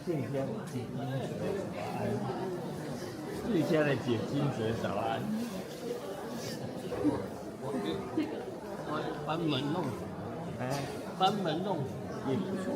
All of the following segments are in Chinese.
敬天解金蛇早安，最佳的解金蛇早安。我班门弄斧，哎，班门弄斧也不错。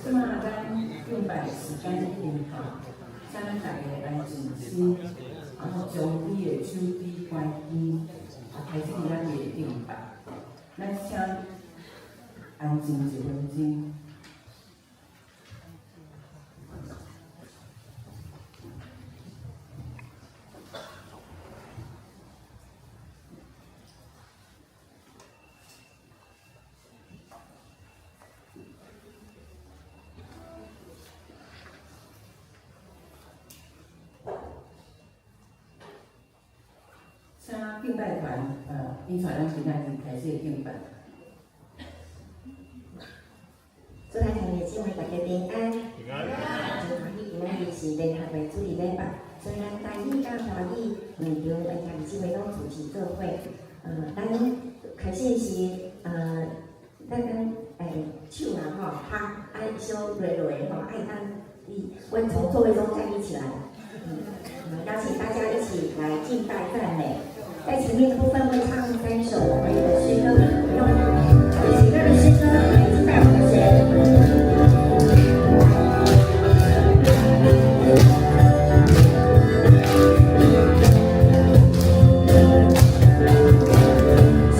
即马咱敬拜时间已经到，请咱大家来静心，然后将你的手指关机，开始咱的敬拜。咱请安静1分钟。敬拜团，引传咱今仔日开始敬拜。主内堂的姊妹大家平安。平安。真欢喜今仔日是联合的主日礼拜，虽然台语甲华语两场联合的姊妹拢主持做伙。咱开始是咱手啊吼，拍爱小蕊蕊吼，爱当阮从座位中站立起来。邀请大家一起来敬拜赞美。在前面的部分会唱3首我们的诗歌，用喜乐的诗歌来敬拜我们的神。是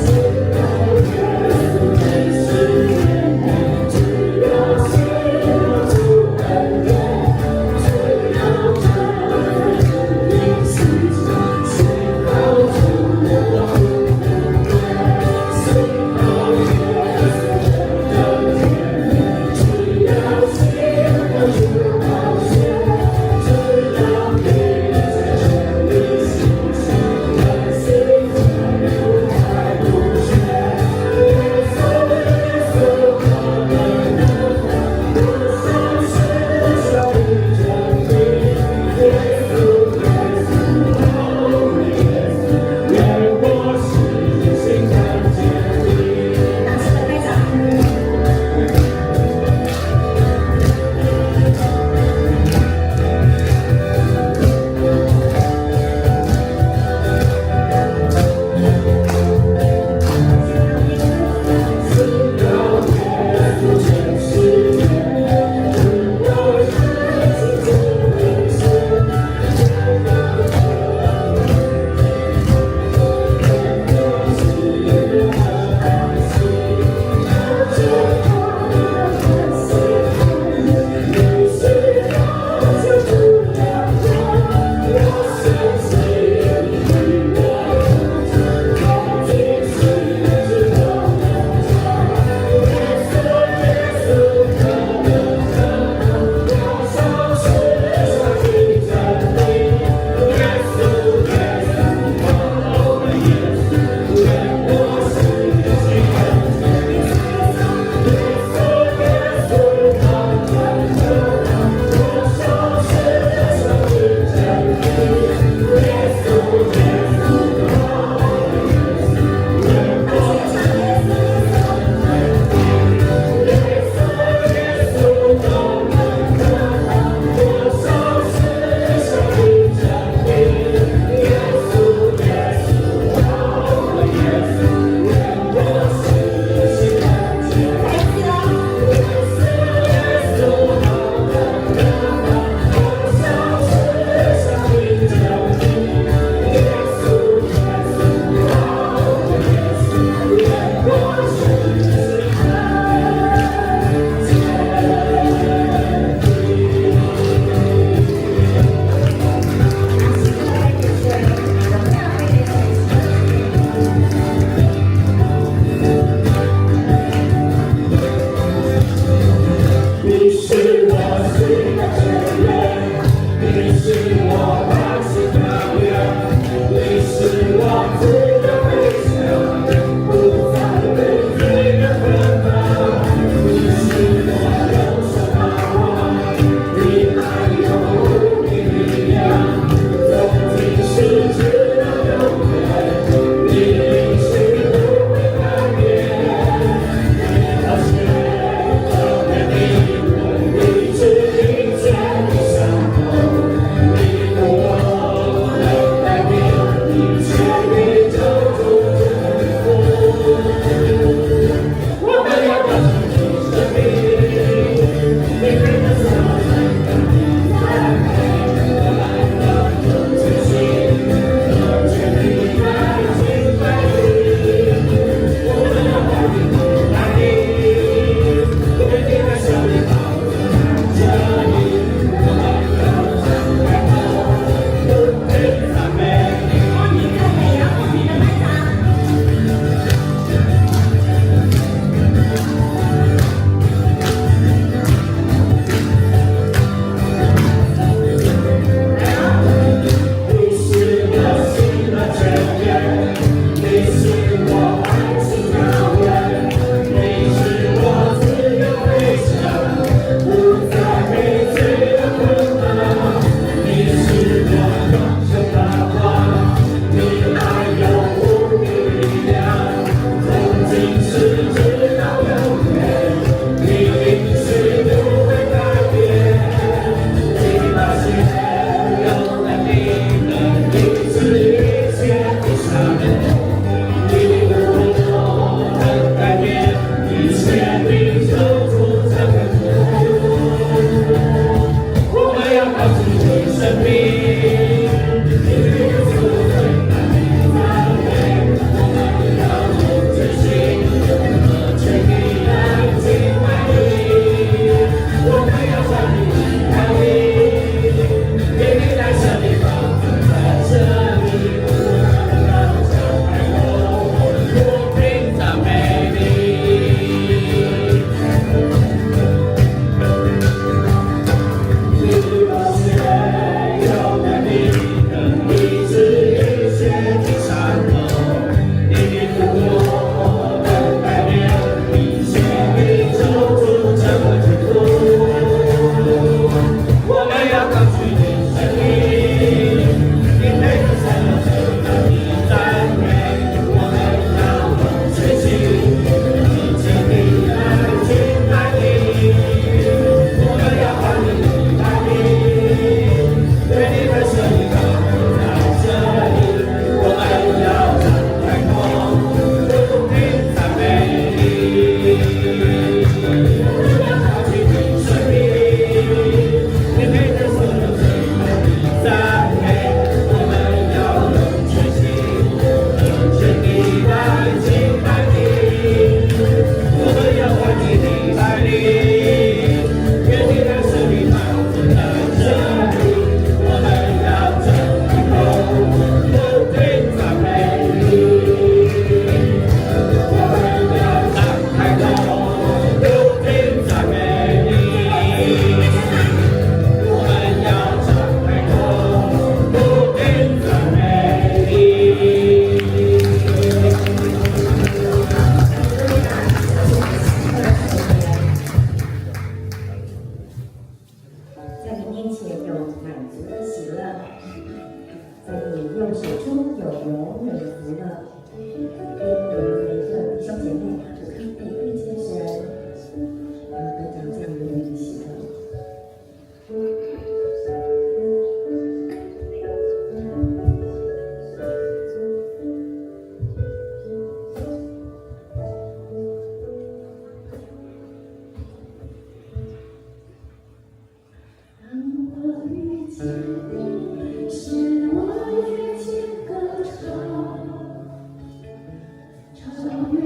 超越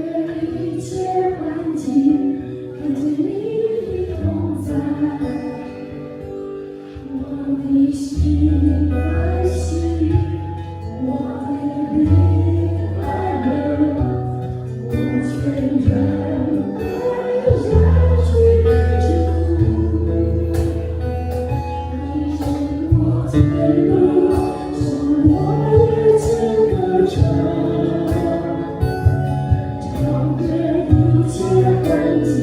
一切环境，看见你的同在，我的心欢喜，我的灵快乐，我全然爱下去之苦，你是我的路，是我眼前的唱。超越一切环境。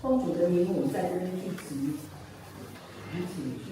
公主的名母在这边聚集，一起去。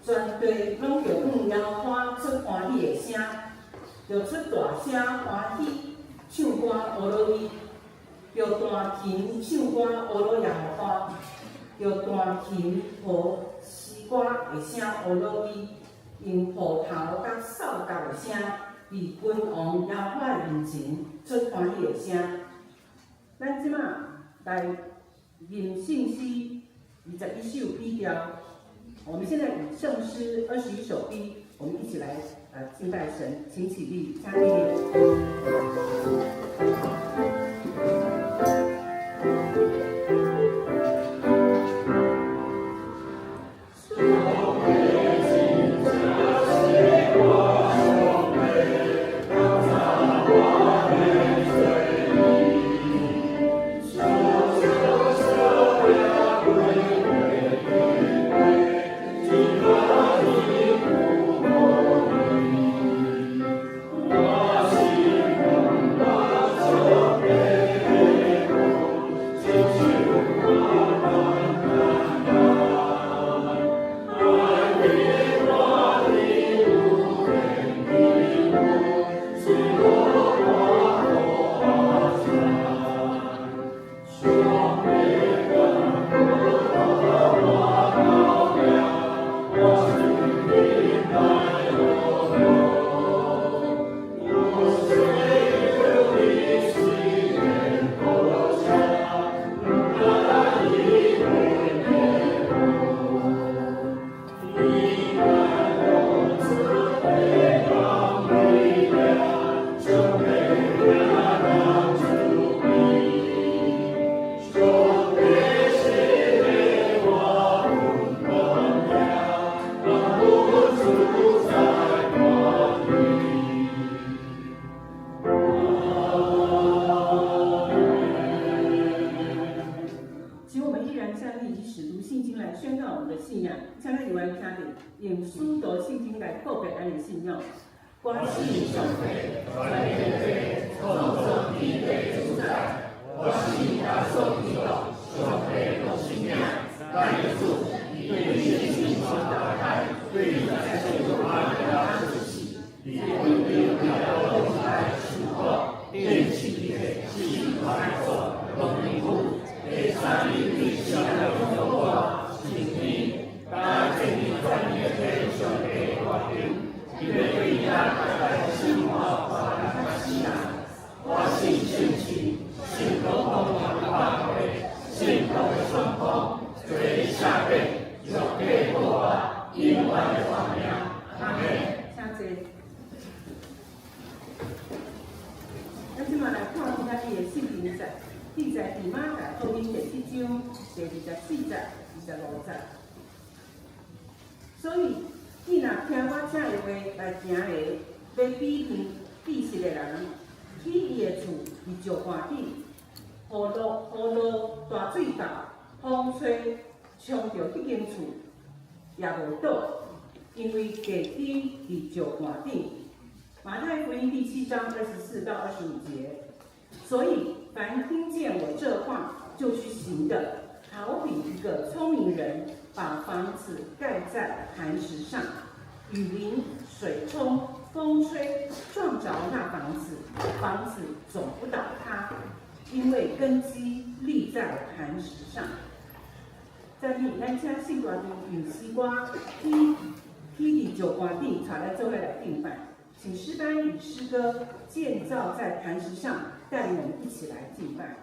全地拢着向摇花出欢喜的声，着出大声欢喜，唱歌学落伊，着弹琴唱歌学落耶和华，着弹琴和诗歌的声学落伊，用虎头甲扫角的声，伫君王耶和华面前出欢喜的声。咱即马来吟圣诗21首笔调。我们现在以圣诗21首笔，我们一起来敬拜神，请起立，加立。用书读圣经来告别咱的信仰。我是上帝，全天地创造天地主宰。我是耶稣基督，上帝的信仰。但耶稣对你心胸打开，对你在世有爱的自己，你会对不了后来时刻，电起的是来做农民户，第三日对下的生活，今天大家你在你的天上的决定，因为对咱带来生活带来喜乐，我信圣经。记载伫马太福音第7章第24节、25节。所以，你若听我这的话来行的，要鄙视的人，去伊的厝伫石盘底，雨落大水倒，风吹冲着迄间厝，也无倒，因为地基伫石盘底。马太福音第7章24到25节。所以，凡听见我这话就去行的，好比一个聪明人把房子盖在磐石上，雨淋、水冲、风吹，撞着那房子，房子总不倒塌，因为根基立在磐石上。在你咱请信大队用诗歌去伫石盘底，带咱做伙来敬拜。请诗班以诗歌建造在磐石上，带领我们一起来敬拜。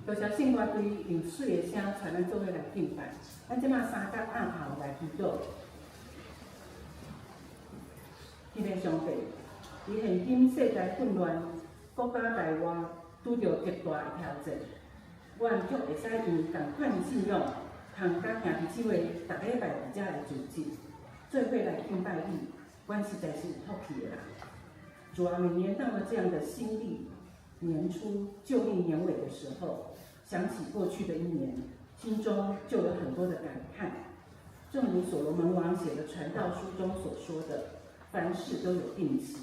多谢圣歌队用水的声带咱做伙来敬拜。咱即马三角暗头来祈祷。天父上帝，伫现今世代混乱、国家内外拄着极大的挑战，阮足会使用同款的信仰，同甲兄弟姊妹逐礼拜伫遮来组织，做伙来敬拜你，阮实在是有福气的啦。主啊，每年到了这样的新历年初旧历年尾的时候，想起过去的一年，心中就有很多的感慨。正如所罗门王写的传道书中所说的，凡事都有定期，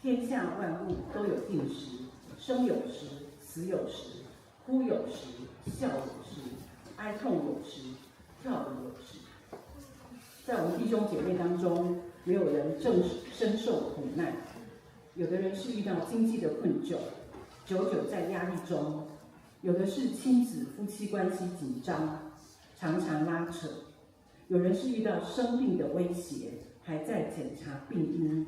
天下万物都有定时，生有时，死有时，哭有时，笑有时，哀痛有时，跳舞有时。在我们弟兄姐妹当中，也有人正深受苦难，有的人是遇到经济的困窘，久久在压力中；有的是亲子夫妻关系紧张，常常拉扯；有人是遇到生病的威胁，还在检查病因，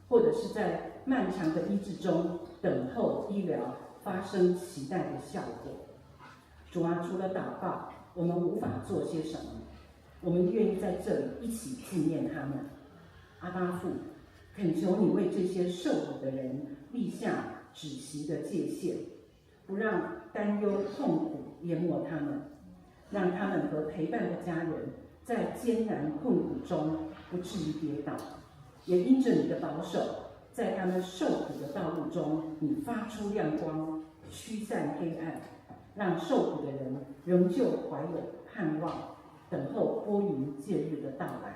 或者是在漫长的医治中等候医疗发生期待的效果。主啊，除了祷告，我们无法做些什么。我们愿意在这里一起纪念他们。阿爸父，恳求你为这些受苦的人立下止息的界限，不让担忧痛苦淹没他们，让他们和陪伴的家人在艰难困苦中不至于跌倒，也因着你的保守，在他们受苦的道路中，你发出亮光，驱散黑暗，让受苦的人仍旧怀有盼望，等候拨云见日的到来。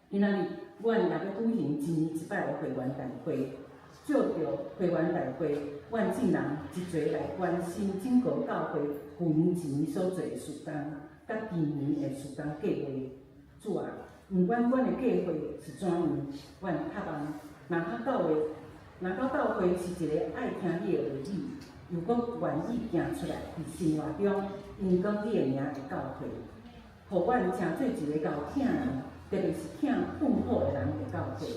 今仔日，阮也要举行一年一摆的会员大会，借着会员大会，阮众人一齐来关心整个教会旧年一年所做的事工，甲今年的事工计划。主啊，不管阮的计划是怎样，阮渴望，若到教会是一个爱听你的话语，又搁愿意行出来，伫生活中因讲你的名的教会，互阮成做一个够疼人，特别是疼困苦的人的教会，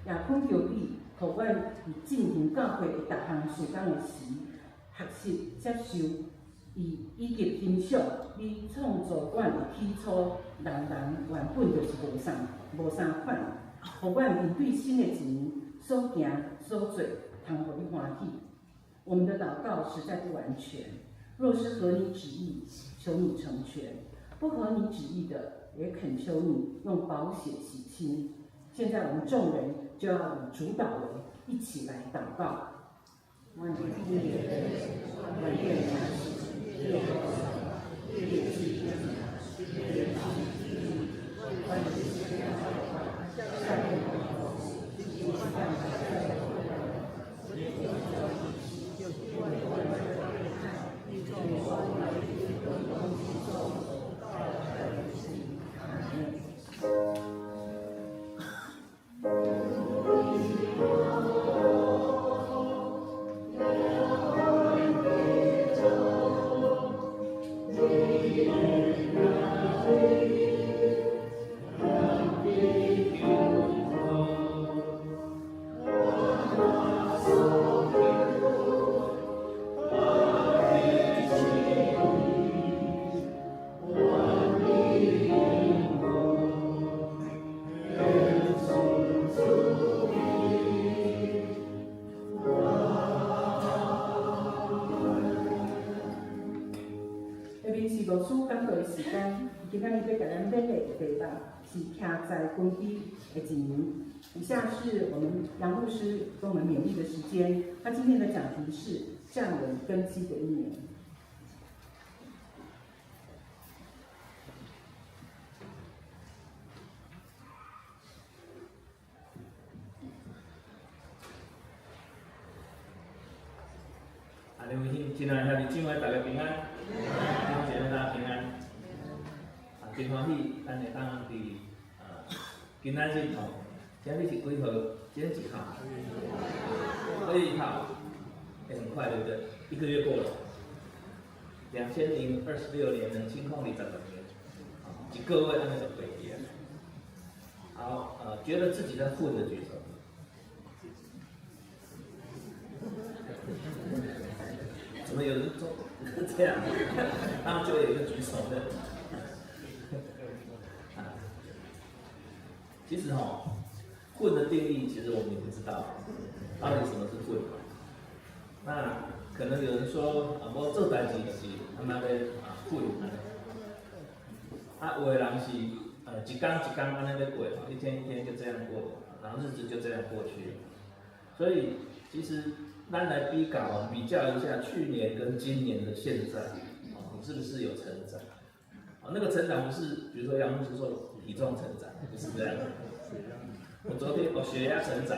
也恳求你，互阮伫进行教会的各项事工的时，学习接受，以及欣赏你创造阮的起初，人原本就是无啥款，互阮面对新的一年所行所做，通互你欢喜。我们的祷告实在不完全，若是合你旨意，求你成全；不合你旨意的，也恳求你用宝血洗清。现在我们众人就要以主导为一起来祷告。万愿牧师讲道的时间，今仔日要给咱勉励的题目是徛在根基的一年。以下是我们杨牧师跟我们勉励的时间。他今天的讲题是站稳根基的一年。啊，你们今仔日敬爱大家平安，弟兄姐妹大家平安。啊，真欢喜，咱会当伫今仔日吼，今日是几号？今天几号？2月1号，很快对不对？1个月过了，2026年的清空里怎么年？一个月安尼就过去了。好，觉得自己在混的举手。怎么有人做这样？然后就有一个举手的。其实混的定义其实我们也不知道，到底什么是混。那可能有人说我做代志是他妈的混有的人是一天一天安尼在过，一天一天就这样过，然后日子就这样过去了。所以其实咱来比较一下去年跟今年的现在，你是不是有成长？那个成长不是，比如说杨牧师说体重成长，不是这样。我昨天血压成长，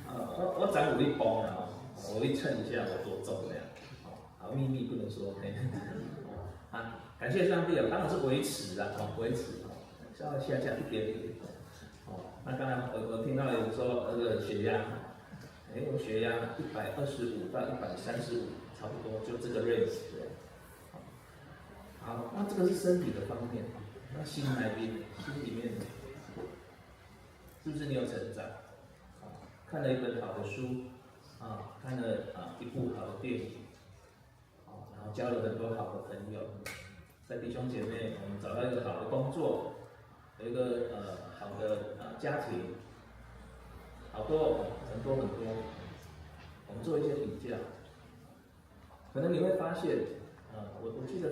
我长5公斤啊，我会称一下我多重这样。好，秘密不能说。感谢上帝啊，当然是维持啊，维持稍微下降一点点。那刚才我听到有说那个血压，我血压125到135，差不多就这个 range 对。好，那这个是身体的方面，那心那边，心里面，是不是你有成长？看了一本好的书，看了一部好的电影，然后交了很多好的朋友，在弟兄姐妹，我们找到一个好的工作，有一个好的家庭，好多很多，我们做一些比较，可能你会发现，我记得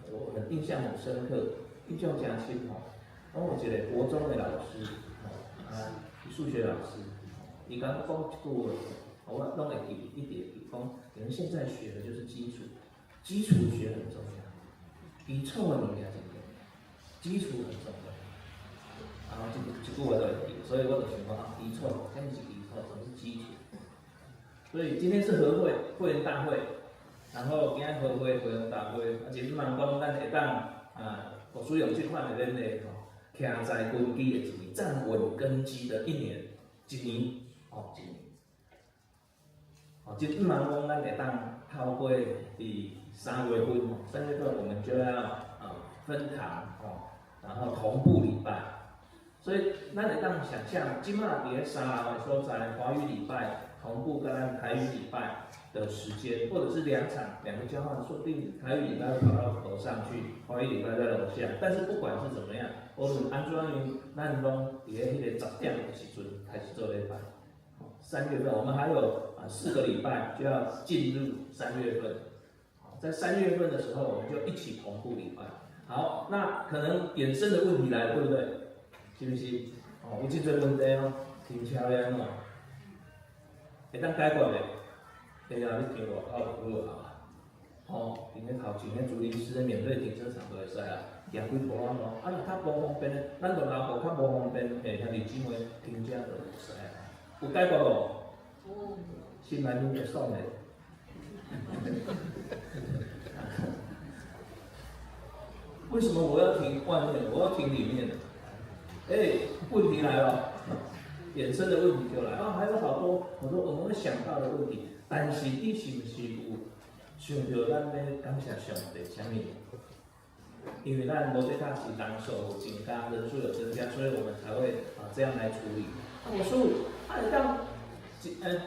我很印象很深刻，印象加深我一个国中的老师，数学老师，伊甲我讲一句话，我拢会记一点，讲你们现在学的就是基础，基础学很重要，基础的物件很重要，基础很重要。然后一句我都会记，所以我就想讲基础，什么是基础？什么是基础？所以今天是和会会员大会，然后今天和会会员大会，真望讲咱会当使用这款的恁的徛在根基的一年，站稳根基的一年，一年。真望讲咱会当透过伫3月份我们就要分堂然后同步礼拜，所以咱会当想象，即马伫3楼的所在，华语礼拜同步跟咱台语礼拜的时间，或者是2个交换，说不定台语礼拜会跑到楼上去，华语礼拜在楼下。但是不管是怎么样，无论安怎样，咱拢伫迄个10点的时阵开始做礼拜。3月份我们还有4个礼拜就要进入3月份，在3月份的时候，我们就一起同步礼拜。好，那可能衍生的问题来了，对不对？是不是？有这个问题停车要安怎？会当解决袂？会啊，你停外口就好啊。停咧头前咧，竹林寺免费停车场都会使啊，行几步啊咯。若较无方便咧，咱就老婆较无方便，兄弟姊妹停车就会使啊。有解决无？心内面会爽的。为什么我要停外面？我要停里面？问题来了，衍生的问题就来还有好多我们会想到的问题，但是你是不是有想到咱要感谢上帝什么？因为咱无在讲是人数有增加，人数有增加，所以我们才会这样来处理。我说，当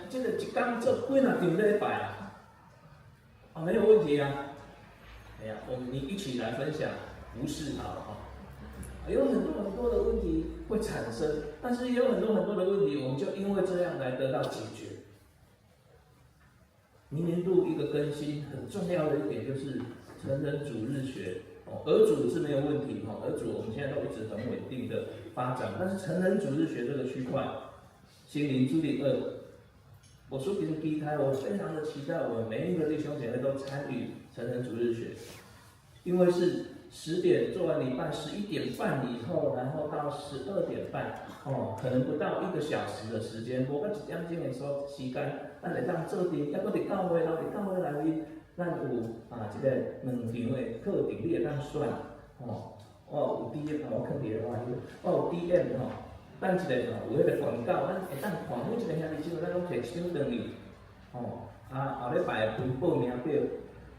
这个一天做几哪场礼拜没有问题啊。我们一起来分享，无视好了有很多的问题会产生，但是也有很多的问题，我们就因为这样来得到解决。明年度一个更新很重要的一点就是成人主日学儿主是没有问题儿主我们现在都一直很稳定的发展，但是成人主日学这个区块，心灵助力2，我说其实第一胎，我非常的期待我们每一个弟兄姐妹都参与成人主日学，因为是10点做完礼拜，11点半以后，然后到12点半，可能不到1个小时的时间，无到1点钟的时间，咱会当做阵，还搁伫教会内面，咱有这个2场的课程，你会当选我有 DM， 我看伫我有 DM 等一下有迄个广告，咱会当看每一个兄弟姊妹，咱拢摕1张转去，后礼拜分报名表。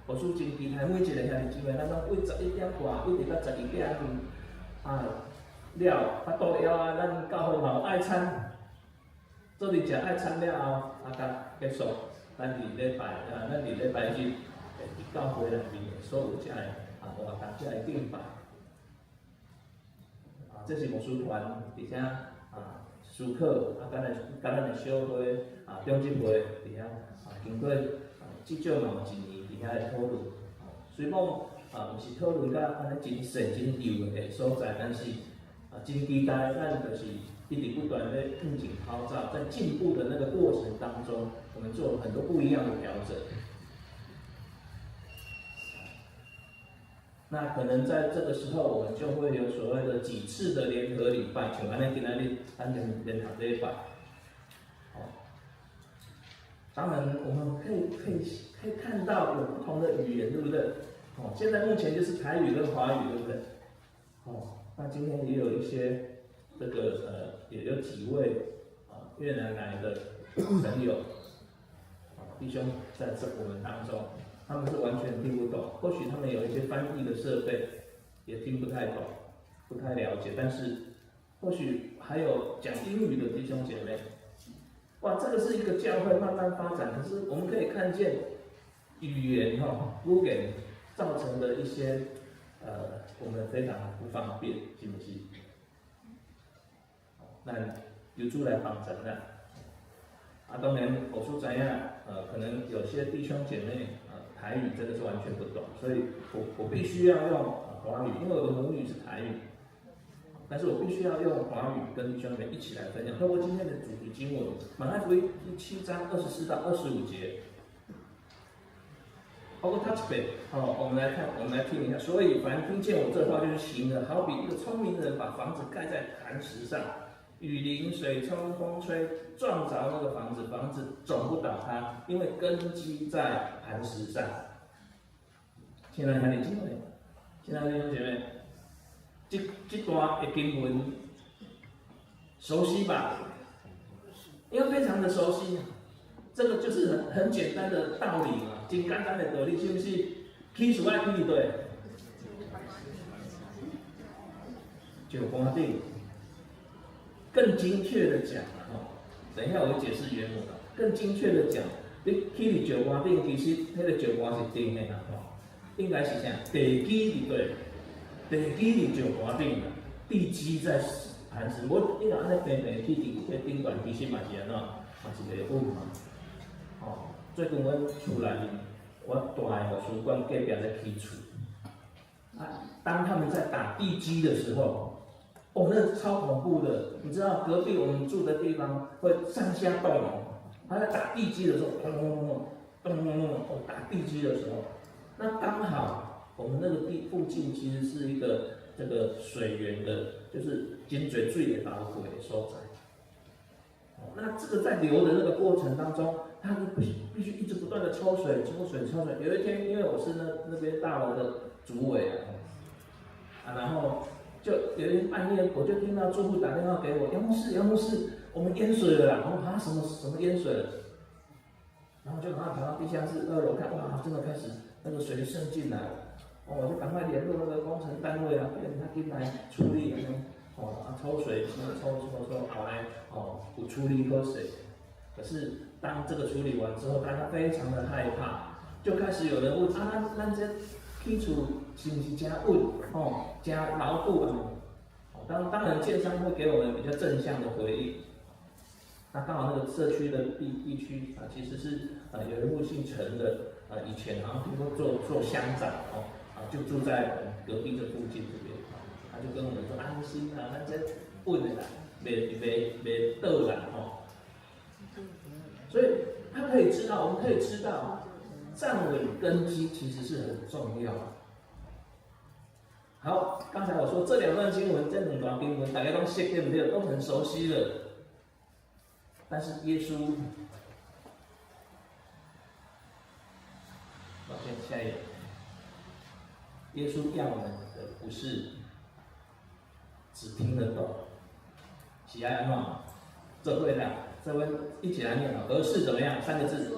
我说真期待每一个兄弟姊妹，咱拢为11点半一直到12点了，巴肚枵咱教会嘛有爱餐，做阵食爱餐了后，甲结束，咱伫礼拜日伫教会内面所有遮的活动遮的敬拜，这是牧师团，而且书课咱的小会中级会伫遐经过至少嘛有1年伫遐的讨论，虽讲毋是讨论甲安尼真细真幼的所在，但是真期待咱就是一直不断的应景号召，在进步的那个过程当中，我们做了很多不一样的调整。那可能在这个时候，我们就会有所谓的几次的联合礼拜，像安尼今仔日咱联合礼拜。当然，我们可以看到有不同的语言，对不对？现在目前就是台语跟华语，对不对？那今天也有一些这个也有几位越南来的朋友弟兄在我们当中，他们是完全听不懂，或许他们有一些翻译的设备也听不太懂，不太了解，但是或许还有讲英语的弟兄姐妹。哇，这个是一个教会慢慢发展，可是我们可以看见语言语言造成的一些我们非常不方便，是不是？那有助来帮助啦。当然我说怎样可能有些弟兄姐妹台语真的是完全不懂，所以我必须要用华语，因为我的母语是台语。但是我必须要用华语跟弟兄们一起来分享。透过今天的主题经文，马太福音第7章24到25节，包括 touch base， 我们来看，我们来听一下。所以凡听见我这话就是行的，好比一个聪明人把房子盖在磐石上，雨淋水冲风吹，撞着那个房子，房子总不倒塌，因为根基在磐石上。亲爱的弟兄妹，亲爱的弟兄姐妹。这段的经文熟悉吧？因为非常的熟悉，这个就是很简单的道理嘛，很简单的道理，是不是？起厝爱起对，就官顶。更精确的讲等一下我会解释原文啊。更精确的讲，你起伫石棺顶，其实那个石棺是钉的啦应该是啥？地基对。地基伫石棺顶啦，地基在磐石。我你若安尼平平去伫顶端，其实嘛是安怎，嘛是袂稳嘛。最近阮厝内面，我大个图书馆隔壁在起厝，当他们在打地基的时候，那超恐怖的。你知道隔壁我们住的地方会上下动他在打地基的时候，咚咚咚咚咚咚，打地基的时候，那刚好。我们那个地附近其实是一个这个水源的，就是金水最的老鬼的所在。那这个在流的那个过程当中，它必须一直不断的抽水。有一天，因为我是那边大楼的主委然后就有一天半夜，我就听到住户打电话给我，杨牧师，我们淹水了啦！然后什么淹水了？然后就赶快跑到地下室2楼看，哇，真的开始那个水渗进来了。我就赶快联络那个工程单位叫他进来处理抽水，抽，好来有处理好水。可是当这个处理完之后，大家非常的害怕，就开始有人问咱这起厝是不是真稳真牢固当然建商会给我们比较正向的回应。那刚好那个社区的地区其实是有一户姓陈的以前好像听说做乡长就住在隔壁这附近这边，他就跟我们说安心咱这稳的啦，没倒啦所以他可以知道，我们可以知道，站稳根基其实是很重要的。好，刚才我说这2段经文，这2段经文大家都识对不对？都很熟悉了。但是耶稣，抱歉，下一页。耶稣要我们的不是只听得懂，喜爱安怎？这会的，这位一起来念而是怎么样？3个字，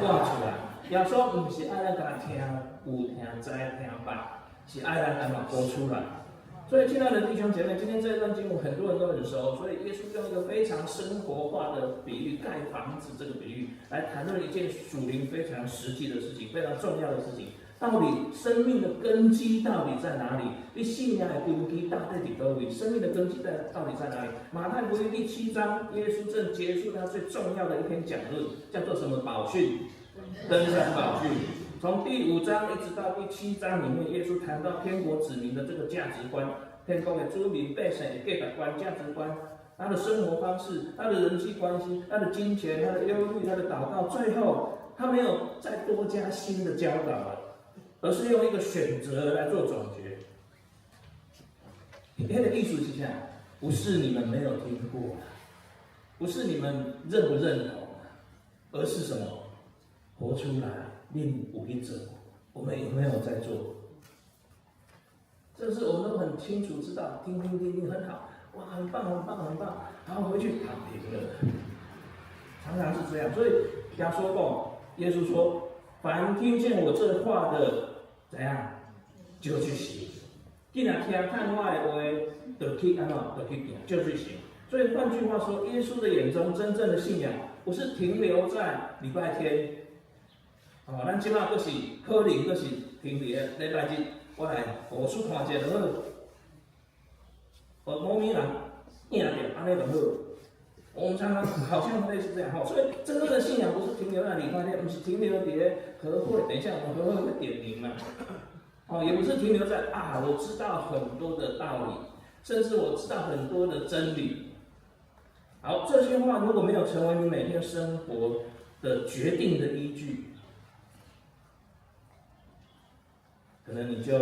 挂出来。要说不是爱咱甲听有听知听吧，是爱咱安怎播出来。所以，亲爱的弟兄姐妹，今天这一段经文很多人都很熟，所以耶稣用一个非常生活化的比喻，盖房子这个比喻，来谈论一件属灵非常实际的事情，非常重要的事情。到底生命的根基到底在哪里？你信仰的根基到底在哪里？生命的根基到底在哪里？马太福音第7章，耶稣正结束他最重要的一篇讲论，叫做什么宝训？登山宝训。从第5章一直到第7章里面，耶稣谈到天国子民的这个价值观，天国的子民百姓的价值观、他的生活方式、他的人际关系、他的金钱、他的忧虑、他的祷告，最后他没有再多加新的教导了，而是用一个选择来做总结。他的意思是这样，不是你们没有听过，不是你们认不认同，而是什么？活出来，令五一者，我们有没有在做？这是我们都很清楚知道，听，很好，哇，很棒，然后回去躺平了，常常是这样。所以亚说讲，耶稣说，凡听见我这话的，怎样，就去行。既然听看我的话，就去安怎，就去行，就去行。所以换句话说，耶稣的眼中真正的信仰，不是停留在礼拜天。咱即马佫是可能佫是停伫个礼拜日。我来互书看者就好，互某名人赢着，安尼就好。我们常常好像类似这样，所以真正的信仰不是停留在礼拜天，不是停留在和会。等一下我们和会会点名嘛，也不是停留在我知道很多的道理，甚至我知道很多的真理。好，这些话如果没有成为你每天生活的决定的依据，可能你就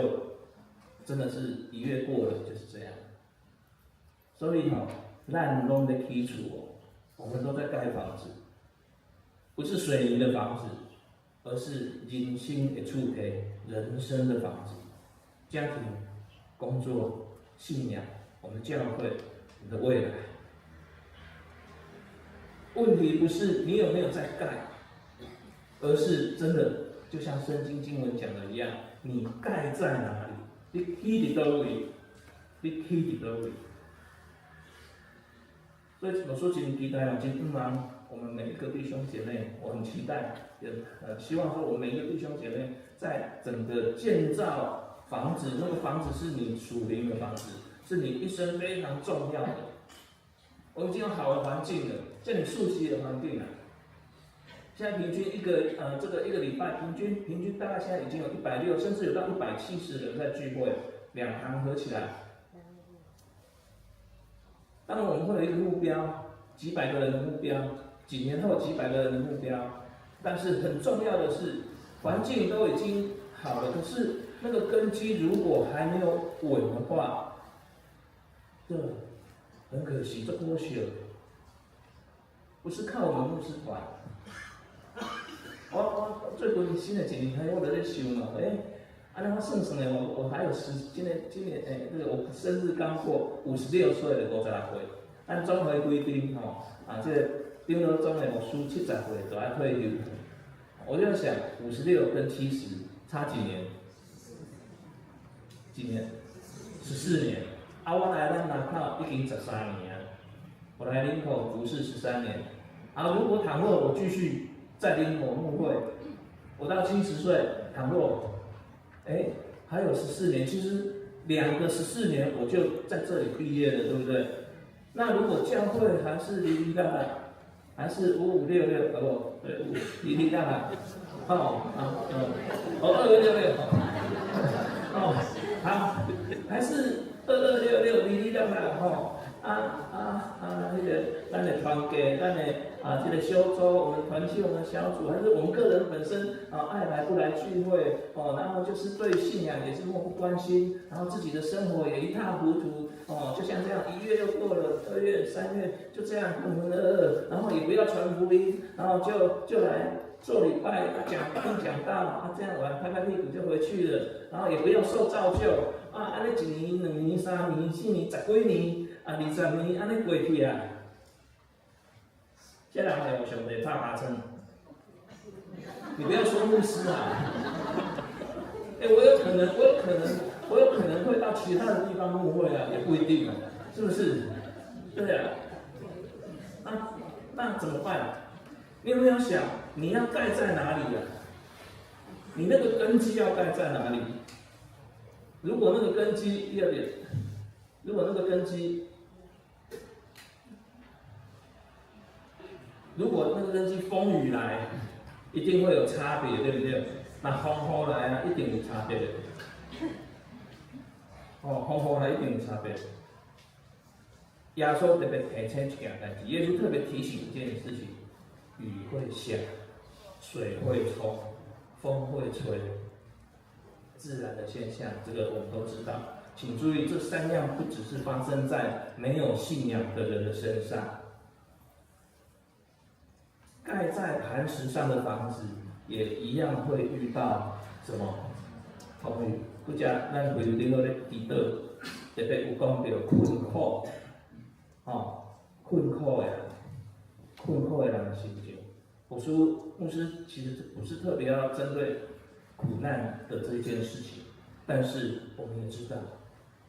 真的是一月过了，就是这样。所以咱拢在起厝，我们都在盖房子，不是水泥的房子，而是人生的厝体，人生的房子，家庭、工作、信仰，我们教会，你的未来。问题不是你有没有在盖，而是真的就像圣经经文讲的一样。你盖在哪里？你起伫倒位？你起伫倒位？所以我说真期待真望我们每一个弟兄姐妹，我很期待，也希望说我们每一个弟兄姐妹在整个建造房子，那个房子是你属灵的房子，是你一生非常重要的。我们已经有好的环境了，像你熟悉的环境了。现在平均一个礼拜平均大概现在已经有160，甚至有到170人在聚会，两堂合起来。当然我们会有一个目标，几百个人的目标，几年后几百个人的目标。但是很重要的是，环境都已经好了，可是那个根基如果还没有稳的话，这很可惜，这剥削，不是靠我们牧师团。我最近新的一年我在想嘛，安尼我算的，我还有今年这个我生日刚过56岁了，56岁，按总会规定这个顶多总的牧师70岁就要退休。我就想56跟70差几年？几年？14年。我来咱南靠已经13年，我来林口服侍13年。如果倘若我继续在林口牧会，我到70岁，倘若还有14年，其实2个14年我就在这里毕业了，对不对？那如果教会还是离大概，还是5566，对，离大概，2266，好，还是2266，离大概那个咱的团结，咱的这个小组，我们团契，我们小组，还是我们个人本身爱来不来聚会然后就是对信仰也是漠不关心，然后自己的生活也一塌糊涂就像这样，1月又过了，2月、3月就这样然后也不要传福音，然后就来做礼拜讲道这样完拍拍屁股就回去了，然后也不要受造就安尼1年、2年、3年、4年、10几年20年安尼过去啊。这人会互上帝拍巴掌，你不要说牧师我有可能会到其他的地方牧会也不一定是不是？对那怎么办？你有没有想你要盖在哪里你那个根基要盖在哪里？如果那个根基，第二点，如果那个根基风雨来，一定会有差别，对不对？那风雨来一定有差别的。风雨来一定有差别。耶稣特别提醒一件代志，耶稣特别提醒一件事情：雨会下，水会冲，风会吹，自然的现象，这个我们都知道。请注意，这三样不只是发生在没有信仰的人的身上，盖在磐石上的房子也一样会遇到什么风雨。不加咱回顶个咧祈祷，特别有讲到困苦，困苦的人的心情。牧师其实不是特别要针对苦难的这件事情，但是我们也知道，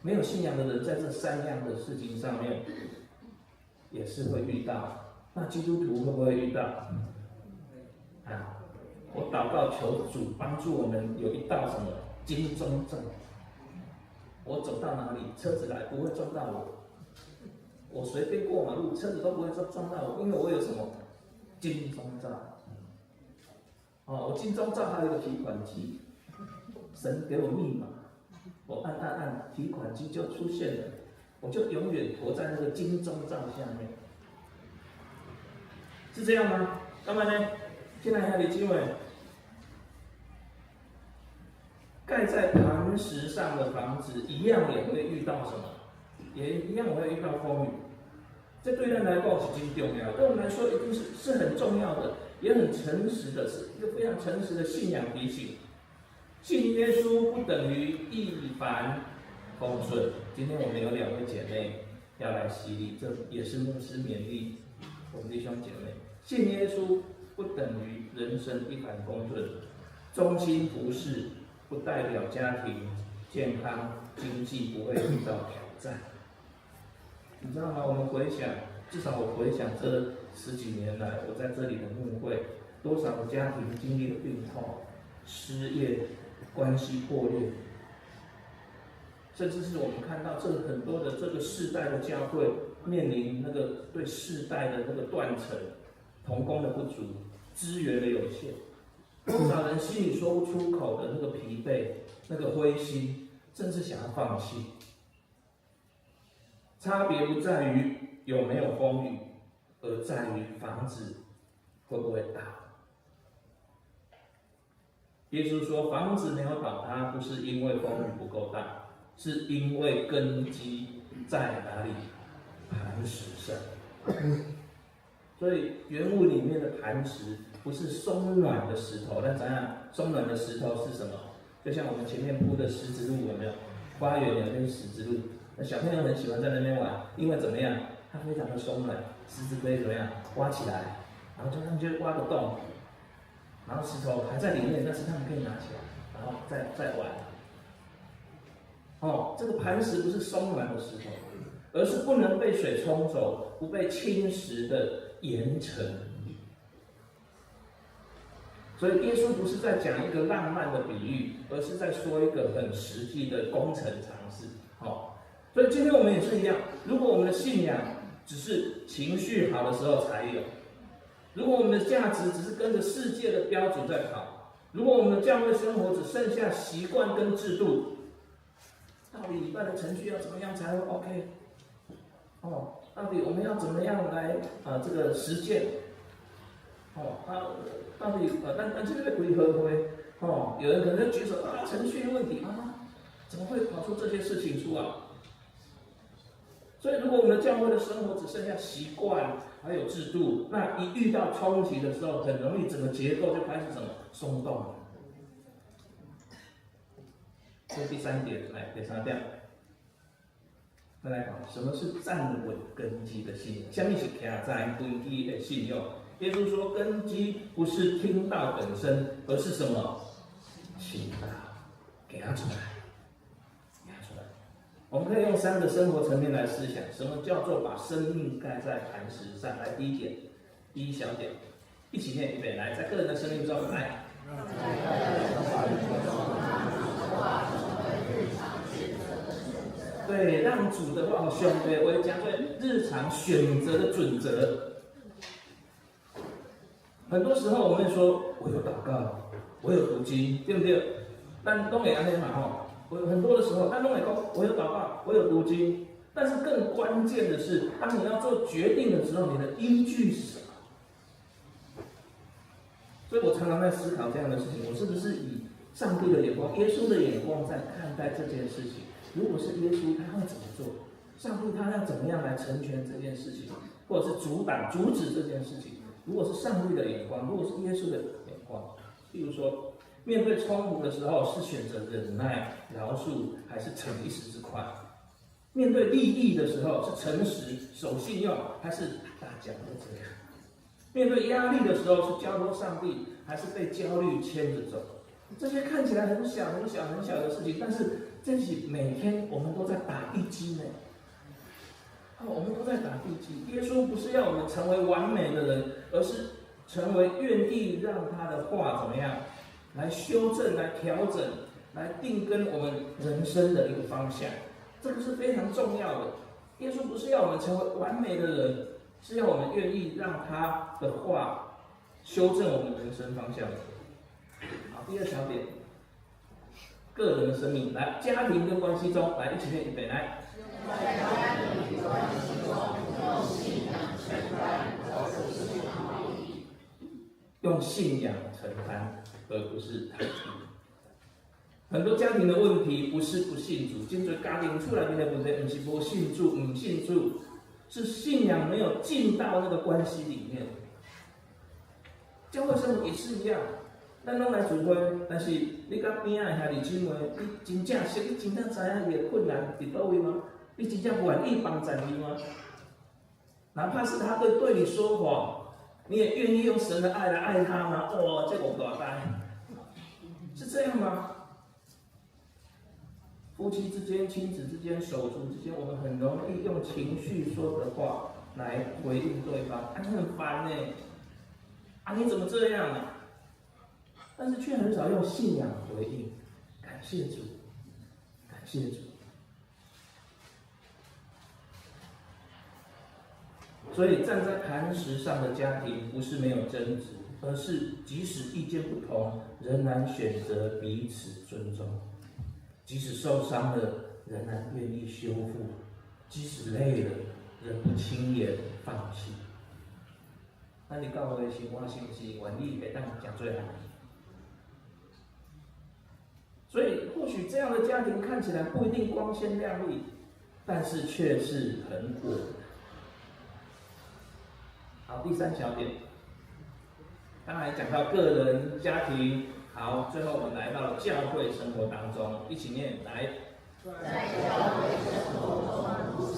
没有信仰的人在这三样的事情上面也是会遇到。那基督徒会不会遇到？我祷告求主帮助我们有一道什么金钟罩，我走到哪里，车子来不会撞到我，我随便过马路，车子都不会撞到我，因为我有什么金钟罩。我金钟罩还有一个提款机，神给我密码，我按，提款机就出现了，我就永远活在那个金钟罩下面，是这样吗？当然呢，现在还有机会。盖在磐石上的房子，一样也会遇到什么？也一样会遇到风雨。这对人来讲是真重要，对我们来说一定是很重要的，也很诚实的，是一个非常诚实的信仰提醒。信耶稣不等于一帆风顺。今天我们有2位姐妹要来洗礼，这也是牧师勉励我们弟兄姐妹。信耶稣不等于人生一帆风顺，忠心服侍不代表家庭健康、经济不会遇到挑战。你知道吗？我们回想，至少我回想这10几年来，我在这里的牧会，多少个家庭经历了病痛、失业、关系破裂，甚至是我们看到这很多的这个世代的教会面临那个对世代的那个断层、同工的不足、资源的有限。多少人心里说不出口的那个疲惫、那个灰心，甚至想要放弃。差别不在于有没有风雨，而在于房子会不会倒。耶稣说，房子没有倒塌，不是因为风雨不够大，是因为根基在哪里？磐石上。所以原物里面的磐石不是松软的石头，那怎样？松软的石头是什么？就像我们前面铺的石子路，有没有？花园有那个石子路，那小朋友很喜欢在那边玩，因为怎么样？它非常的松软，石子可以怎么样？挖起来，然后他们就挖个洞，然后石头还在里面，但是他们可以拿起来，然后再玩。这个磐石不是松软的石头，而是不能被水冲走、不被侵蚀的岩层。所以耶稣不是在讲一个浪漫的比喻，而是在说一个很实际的工程常识。所以今天我们也是一样，如果我们的信仰只是情绪好的时候才有，如果我们的价值只是跟着世界的标准在跑，如果我们的教会生活只剩下习惯跟制度，到底礼拜的程序要怎么样才会 OK？ 到底我们要怎么样来这个实践？到底但这个归何归？有人可能举手程序的问题怎么会跑出这些事情出来？所以，如果我们的教会的生活只剩下习惯还有制度，那一遇到冲击的时候，很容易整个结构就开始什么松动了。这是第3点，来第3点，再来讲什么是站稳根基的信仰？什么是站在根基的信仰？耶稣说，根基不是听道本身，而是什么？行道，给它出来。我们可以用3个生活层面来思想，什么叫做把生命盖在磐石上？来，第1点，第1小点，一起念，预备，来，在个人的生命中，来。对，让主的话兄弟为将对日常选择的准则。很多时候我们说，我有祷告，我有读经，对不对？但都没安尼嘛吼。很多的时候，他都会讲，我有祷告，我有读经，但是更关键的是，当你要做决定的时候，你的依据是什么？所以我常常在思考这样的事情：我是不是以上帝的眼光、耶稣的眼光在看待这件事情？如果是耶稣，他会怎么做？上帝他要怎么样来成全这件事情，或者是阻止这件事情？如果是上帝的眼光，如果是耶稣的眼光，譬如说，面对冲突的时候，是选择忍耐、饶恕，还是逞一时之快？面对利益的时候，是诚实、守信用，还是大讲的这样？面对压力的时候，是交托上帝，还是被焦虑牵着走？这些看起来很小的事情，但是这些每天我们都在打地基呢。我们都在打地基。耶稣不是要我们成为完美的人，而是成为愿意让他的话怎么样来修正、来调整、来定根我们人生的一个方向。这个是非常重要的。耶稣不是要我们成为完美的人，是要我们愿意让他的话修正我们人生方向的。好，第二小点，个人的生命，来家庭跟关系中，来一起念，预备来。用信仰承担，而不是逃避。很多家庭的问题不是不信主，真侪家庭出来面的问题，不是不信主，不信主，是信仰没有进到那个关系里面。教会生活也是一样，咱拢来聚会，但是你甲边仔的兄弟姐妹，你真正识，你真正知影伊的困难伫倒位吗？你真正愿意帮助伊吗？哪怕是他对你说谎，你也愿意用神的爱来爱他吗？哦，这个我大呆，是这样吗？夫妻之间、亲子之间、手足之间，我们很容易用情绪说的话来回应对方，啊，你很烦呢，啊，你怎么这样啊？但是却很少用信仰回应，感谢主，感谢主。所以站在磐石上的家庭，不是没有争执，而是即使意见不同，仍然选择彼此尊重。即使受伤了，仍然愿意修复；即使累了，仍不轻言放弃。那你到底是我是不是愿意会当讲最好？所以，或许这样的家庭看起来不一定光鲜亮丽，但是却是很稳。好，第三小点，刚才讲到个人、家庭。好，最后我们来到了教会生活当中，一起念来。在教会生活中，不是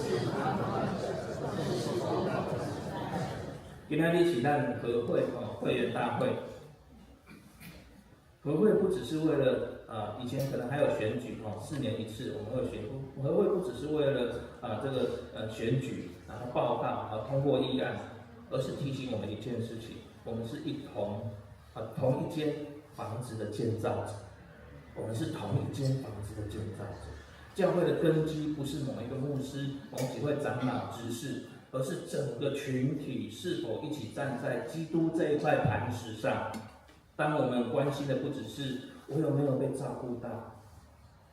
今天一起咱和会会员大会，和会不只是为了以前可能还有选举4年一次，我们会选和会不只是为了这个选举，然后报告通过议案，而是提醒我们一件事情：我们是一同同一间房子的建造者，我们是同一间房子的建造者。教会的根基不是某一个牧师、某几位长老、执事，而是整个群体是否一起站在基督这一块磐石上。当我们关心的不只是我有没有被照顾到，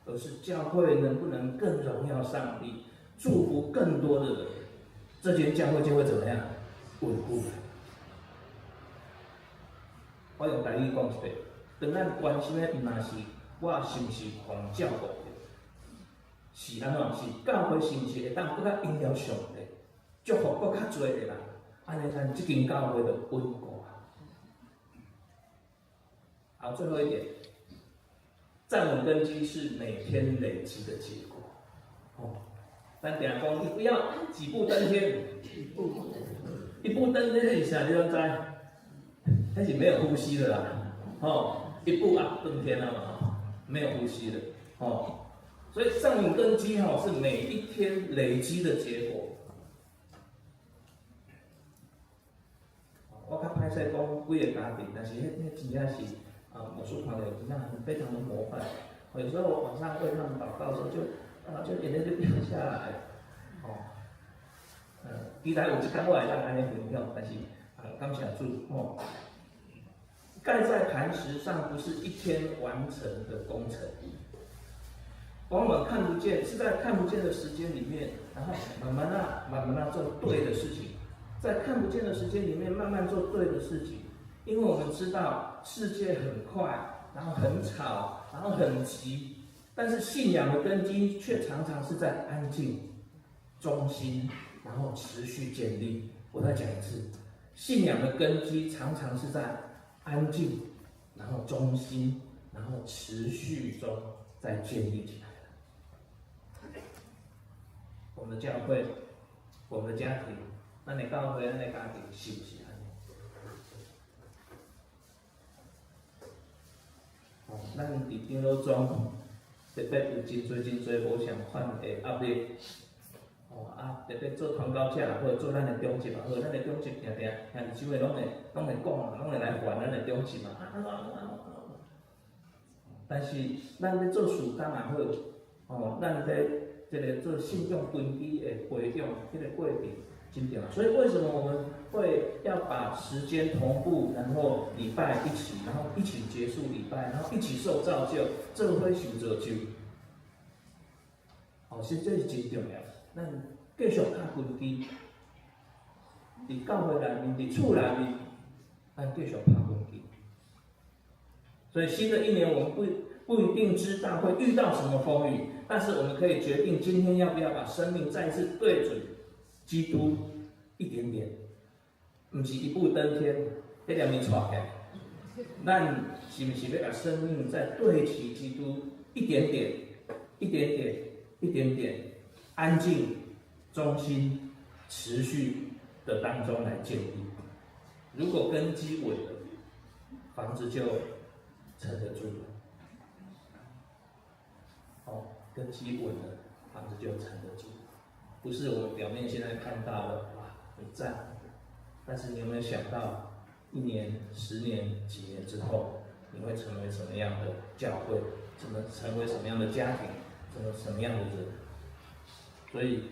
而是教会能不能更荣耀上帝，祝福更多的人，这间教会就会怎么样稳固。我用台语讲一遍。当咱关心的毋那是我是不是互人照顾的，是安怎？是教会是不是会当更较荣耀上帝，祝福更较多的人，安尼咱这间教会就稳固。好，最后一点，站稳根基是每天累积的结果。咱定讲，你不要几步登天，一步登天是啥？你都知，那是没有呼吸的啦，一步登天了嘛，没有呼吸的，所以站稳根基是每一天累积的结果。我较歹势讲几个家庭，但是那真正是我所看到真正很非常的模范。有时候我晚上为他们祷告的时候，就眼泪就掉下来，期待有一天我会当安尼分享，但是感谢主盖在磐石上不是一天完成的工程，往往看不见，是在看不见的时间里面，然后慢慢做对的事情，在看不见的时间里面慢慢做对的事情，因为我们知道世界很快，然后很吵，然后很急，但是信仰的根基却常常是在安静、忠心，然后持续建立。我再讲一次，信仰的根基常常是在安静，然后忠心，然后持续中再建立起来的。我们的教会，我们的家庭，咱的教会，咱的家庭是不是安尼？咱伫长老庄，特别有真侪无相款的压力。特别做传教者也好，做咱的中职也好，咱的中职定兄弟姊妹拢会讲拢会来还咱的中职嘛。但是咱要做事工也好，咱在这个做信仰根基的培养，这个过程真重要。所以为什么我们会要把时间同步，然后礼拜一起，然后一起结束礼拜，然后一起受造就，做伙受造就。其实这是真重要。咱继续打根基，伫教会内面，伫厝内面，咱继续打根基。所以新的一年，我们不一定知道会遇到什么风雨，但是我们可以决定今天要不要把生命再一次对准基督一点点，不是一步登天，一点点闯开。咱是不是要把生命再对齐基督一点点、一点点、一点点，安静、忠心、持续的当中来建立？如果根基稳了，房子就撑得住了。根基稳了，房子就撑得住。不是我们表面现在看到了，哇，很赞。但是你有没有想到，1年、10年、几年之后，你会成为什么样的教会？成为什么样的家庭？成为什么样的人？所以，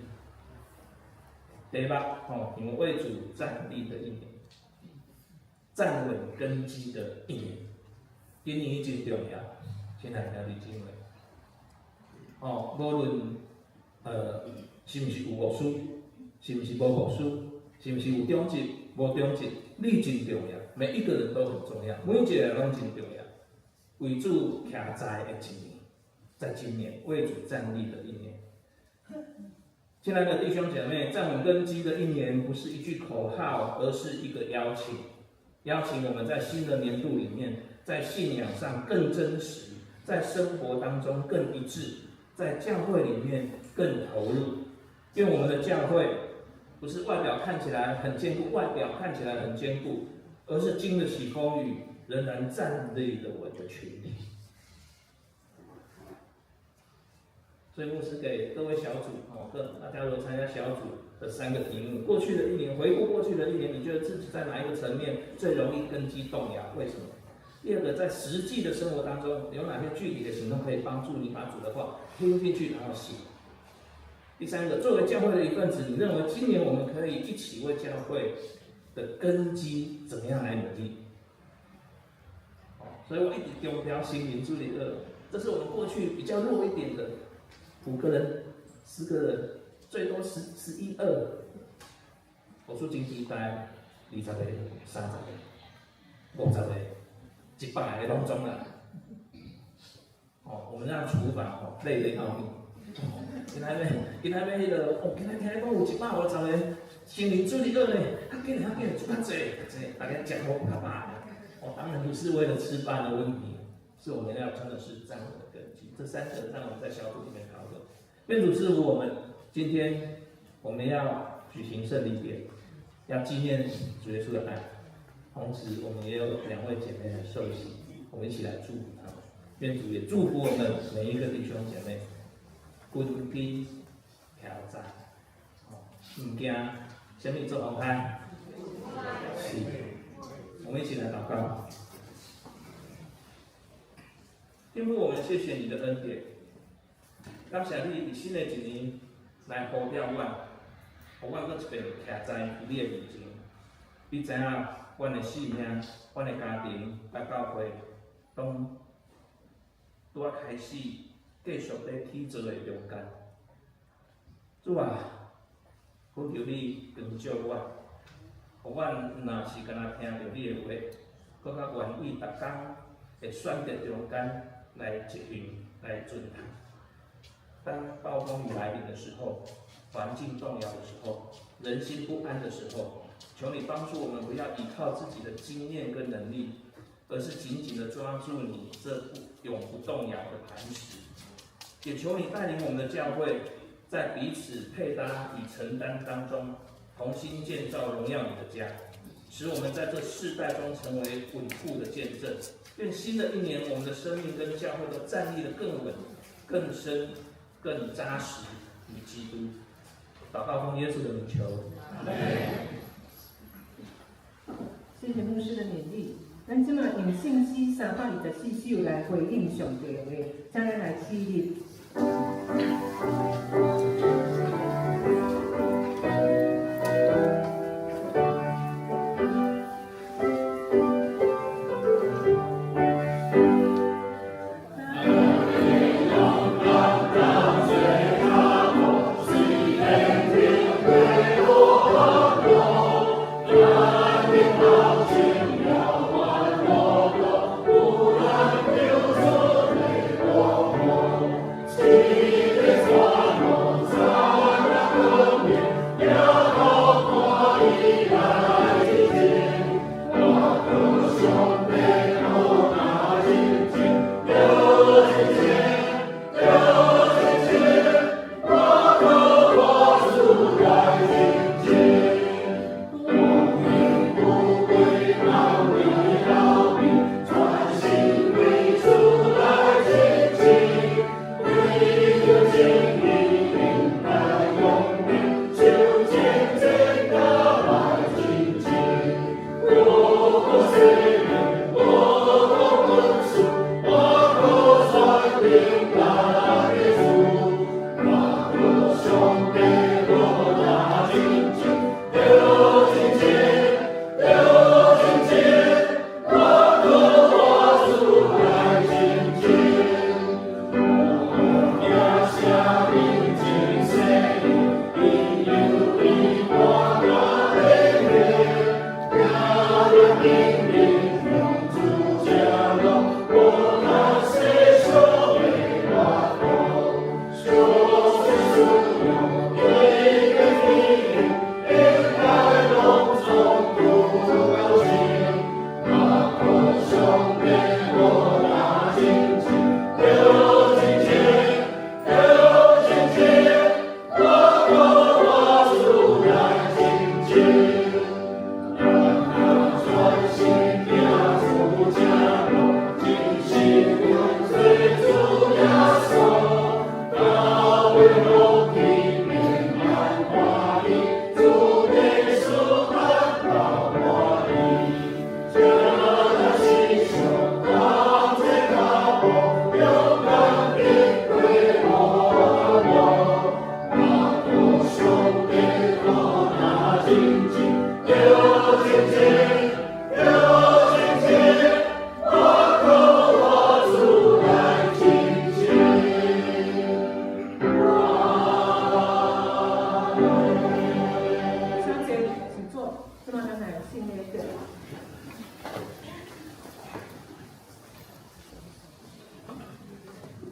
第八，你们为主站立的1年，站稳根基的1年，今年真重要，亲爱的兄弟姊妹。无论是不是有牧师，是不是无牧师，是不是有中职无中职，你真重要，每一个人都很重要，每一个人都真重要。为主徛在的1年，在今年为主站立的1年。亲爱的弟兄姐妹，站稳根基的1年，不是一句口号，而是一个邀请，邀请我们在新的年度里面，在信仰上更真实，在生活当中更一致，在教会里面更投入。愿我们的教会不是外表看起来很坚固，而是经得起风雨，仍然站立得稳的群体。所以牧师给各位小组大家如果参加小组的3个题目：过去的1年，回顾过去的1年，你觉得自己在哪一个层面最容易根基动摇？为什么？第二个，在实际的生活当中，有哪些具体的行动可以帮助你把主的话听进去，然后写？第三个，作为教会的一份子，你认为今年我们可以一起为教会的根基怎么样来努力？所以我一直强调心灵助力2，这是我们过去比较弱一点的，5个人、10个人，最多11、2，我说经济带20个、30个、50个、100个拢中了。我们让厨房累到命。今仔日迄个，今仔听讲有150个心灵助力2呢，较紧，做较济，大家食好较饱。当然不是为了吃饭的问题，是我们要真的是站稳的根基。这3个让我们在小组里面讨论。愿主赐福我们，今天我们要举行圣礼典，要纪念主耶稣的爱，同时我们也有2位姐妹来受洗，我们一起来祝福他们。愿主也祝福我们每一个弟兄姐妹，根基挑战，唔惊，什么做红开？是，我们一起来祷告。天父，我们谢谢你的恩典，感谢你以新的1年来呼召我，互我搁一遍徛在你的面前。你知影，阮的性命、阮的家庭、甲教会，拢拄仔开始继续咧去做的中间。主啊，恳求你帮助我，互阮若是敢若听着你的话，搁较愿意逐工会选择中间来执行来遵行。当暴风雨来临的时候，环境动摇的时候，人心不安的时候，求你帮助我们，不要依靠自己的经验跟能力，而是紧紧地抓住你这永不动摇的磐石。也求你带领我们的教会，在彼此配搭与承担当中，同心建造荣耀你的家，使我们在这世代中成为稳固的见证。愿新的一年，我们的生命跟教会都站立得更稳、更深、更扎实与基督。祷告奉耶稣的名求。谢谢牧师的勉励。咱即马用信息324首来回应上帝的话，请咱来起立。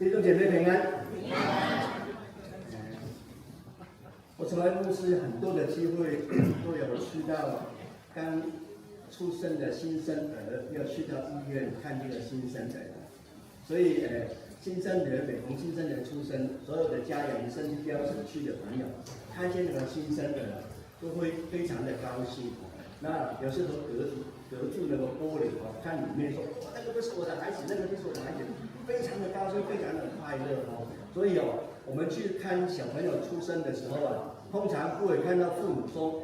弟兄姐妹平安。我成为牧师很多的机会都有去到刚出生的新生儿，要去到医院看这个新生儿，所以新生儿每逢新生儿出生，所有的家人甚至标城区的朋友看见这个新生儿都会非常的高兴。那有时候隔住那个玻璃看里面说，那个就是我的孩子，那个就是我的孩子，非常的高兴，非常的快乐哦。所以我们去看小朋友出生的时候通常不会看到父母说，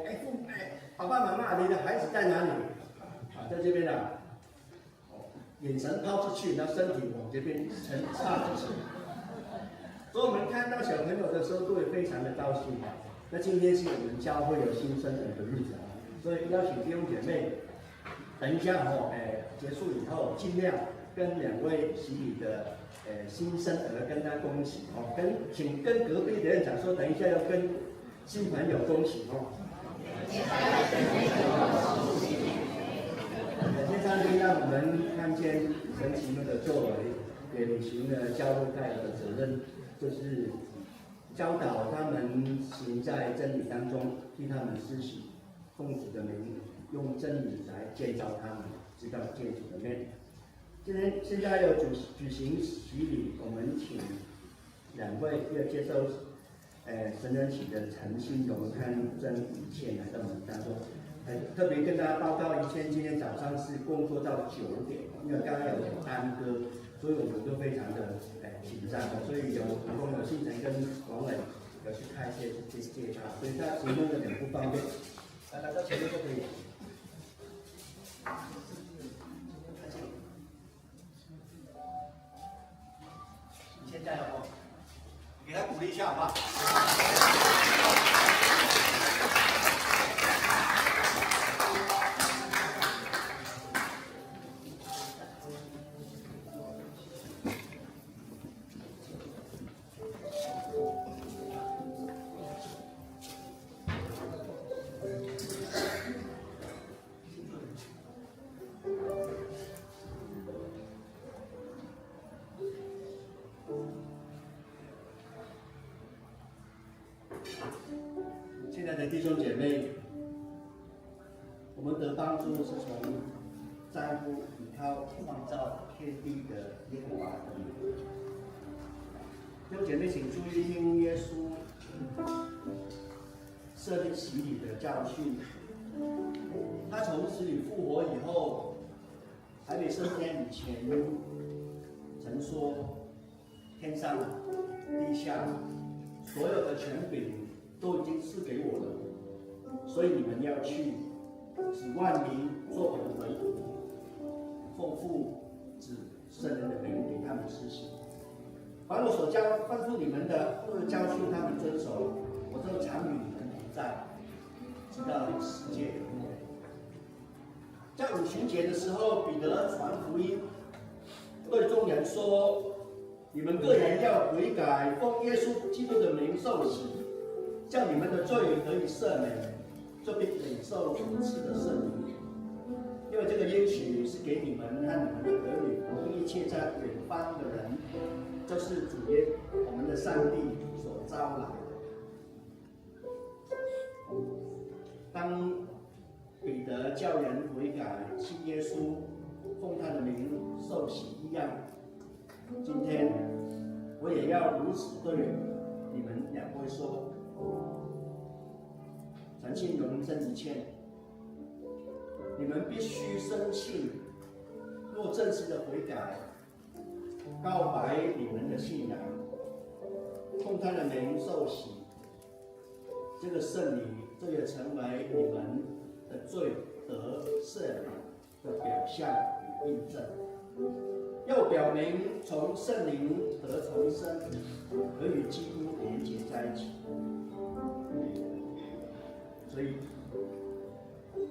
爸爸妈妈，你的孩子在哪里？在这边眼神抛出去，然后身体往这边插出去。所以我们看到小朋友的时候都会非常的高兴。那今天是我们教会有新生儿的日子所以邀请弟兄姐妹，等一下结束以后，尽量跟2位洗礼的新生儿跟他恭喜哦，请跟隔壁的人讲说，等一下要跟新朋友恭喜哦。这上面让我们看见神奇们的作为，也履行了教会带的责任，就是教导他们行在真理当中，替他们施洗，奉主的名，用真理来建造他们，直到见主的面。现在要举行洗礼，我们请2位要接受神人洗的陈新荣和曾以倩来到我们当中。特别跟大家报告，以前今天早上是工作到9点，因为刚刚有点耽搁，所以我们都非常的紧张，所以有信成跟王伟有去开一些介绍，所以他行动有点不方便，来到前面就可以。你先加油哦，给他鼓励一下好不好？亲爱的弟兄姐妹，我们得帮助是从在乎依靠创造天地的耶和华的名。弟兄姐妹，请注意听耶稣设立洗礼的教训。他从死里复活以后，还没升天以前，曾说：天上地下所有的权柄都已经赐给我了，所以你们要去，使万民做我的门徒，奉父子圣灵的名给他们施洗。凡我所吩咐你们的，都要教训他们遵守。我就常与你们同在，直到世界的末了。在五旬节的时候，彼得传福音，对众人说：你们个人要悔改，奉耶稣基督的名受洗，叫你们的罪得以赦免，这并领受主赐的圣灵。因为这个应许是给你们和你们的儿女，和一切在远方的人，这是主耶我们的上帝所招来的。当彼得叫人悔改，信耶稣，奉他的名受洗一样，今天我也要如此对你们2位说：陈信荣、曾以倩，你们必须深信，若真实的悔改，告白你们的信仰，奉他的名受洗，这个圣礼，这也成为你们的罪得赦免的表象与印证，又表明从圣灵得重生，和与基督连结在一起。所以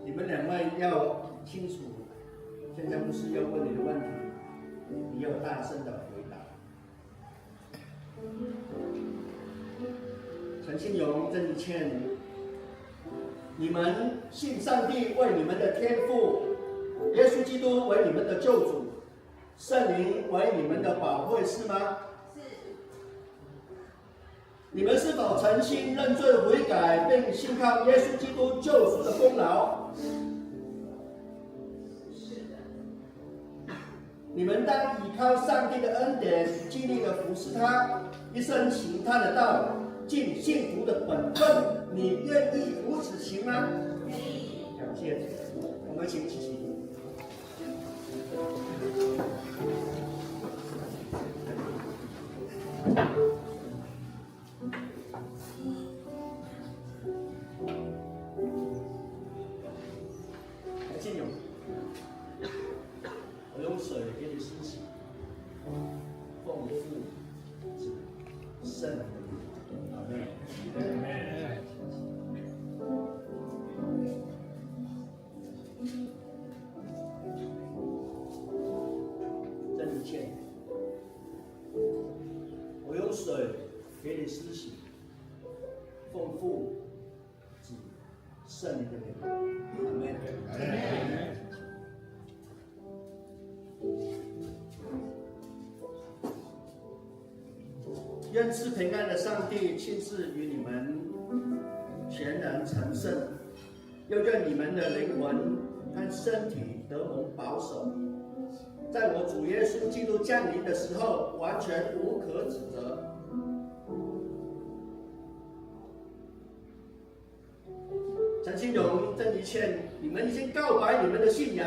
你们2位要清楚，现在牧师要问你的问题，你要大声的回答。陈信荣、曾以倩，你们信上帝为你们的天父，耶稣基督为你们的救主，圣灵为你们的保惠，是吗？是。你们是否诚心认罪悔改，并信靠耶稣基督救赎的功劳？是的。你们当倚靠上帝的恩典，尽力的服侍他，一生行他的道，尽信徒的本分。你愿意如此行吗？愿意。感谢主，我们请起行。金勇，我用水给你施洗，奉父子圣灵的名，阿门。有水给你施洗，奉父、子、圣灵的名，阿门。愿赐平安的上帝亲自与你们全然成圣，又愿你们的灵魂和身体得蒙保守，在我主耶稣基督降临的时候，完全无可指责。陈清荣、郑怡倩，你们已经告白你们的信仰。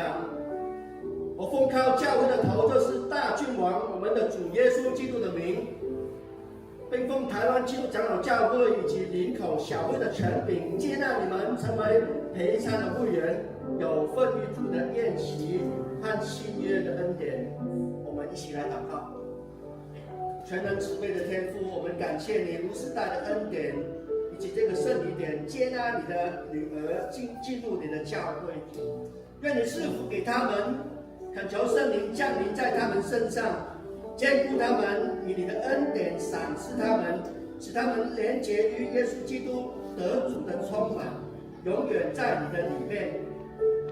我奉靠教会的头，就是大君王我们的主耶稣基督的名，并奉台湾基督长老教会以及林口小会的权柄，接纳你们成为陪参的会员，有份于主的宴席和新约的恩典。我们一起来祷告。全能慈悲的天父，我们感谢你如此大的恩典，以及这个圣礼典，接纳你的女儿进入你的教会。愿你赐福给他们，恳求圣灵降临在他们身上，坚固他们，以你的恩典赏赐他们，使他们连结于耶稣基督，得主的充满，永远在你的里面。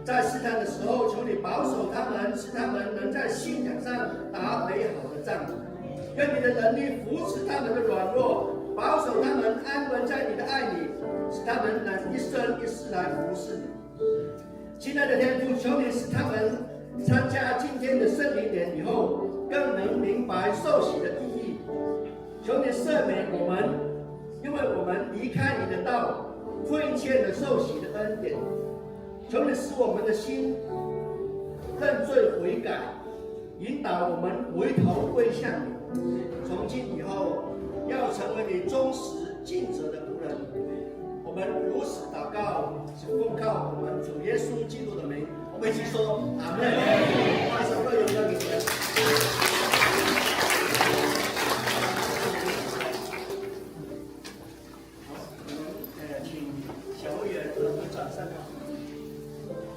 在试探的时候，求你保守他们，使他们能在信仰上打美好的仗。愿你的能力扶持他们的软弱，保守他们安稳在你的爱里，使他们能一生一世来服侍你。亲爱的天父，求你使他们参加今天的圣礼典以后，更能明白受洗的意义。求你赦免我们，因为我们离开你的道，亏欠了受洗的恩典。求你使我们的心认罪悔改，引导我们回头归向你。从今以后，要成为你忠实尽责的仆人。我们如此祷告，是奉靠我们主耶稣基督的名。我们一起说阿门。把手都有交给你们。好，我们请小会员转上，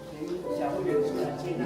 请小会员出来接纳。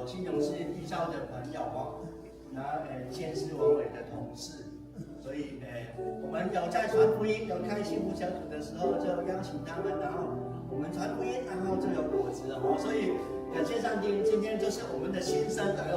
新荣是一招的朋友然后现是王伟的同事，所以我们有在传福音，有开幸福小组的时候就邀请他们，然后我们传福音，然后就有果子所以感谢上帝，今天就是我们的新生儿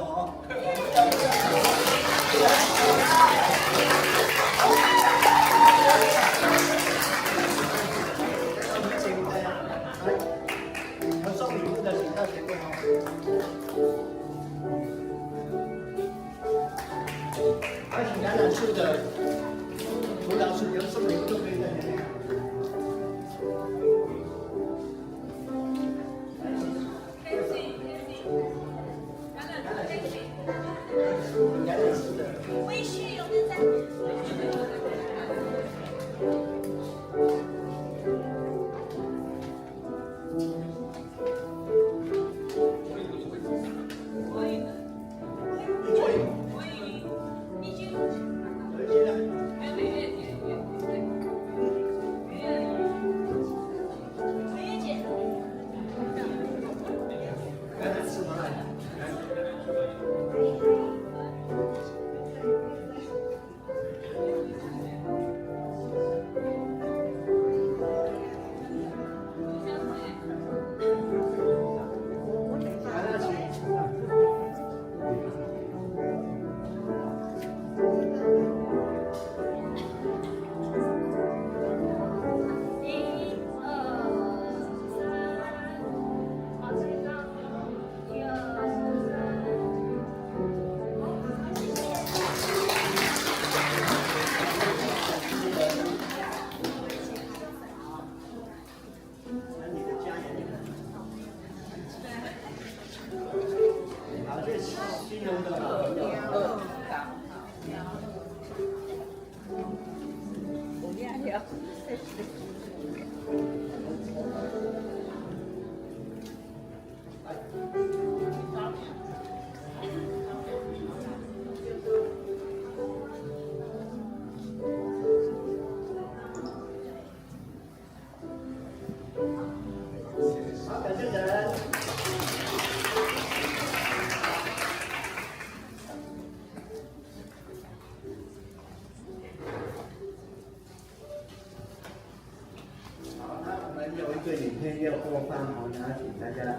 这个影片要播放好，然后请大家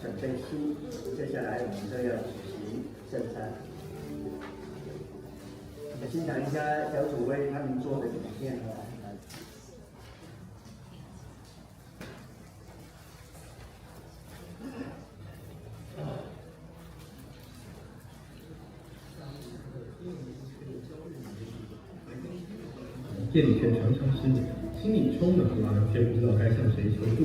准备书。接下来我们就要举行圣餐。我们欣赏一下小组为他们做的影片哦。夜里却常常失眠，心里充满不安，却不知道该向谁求助。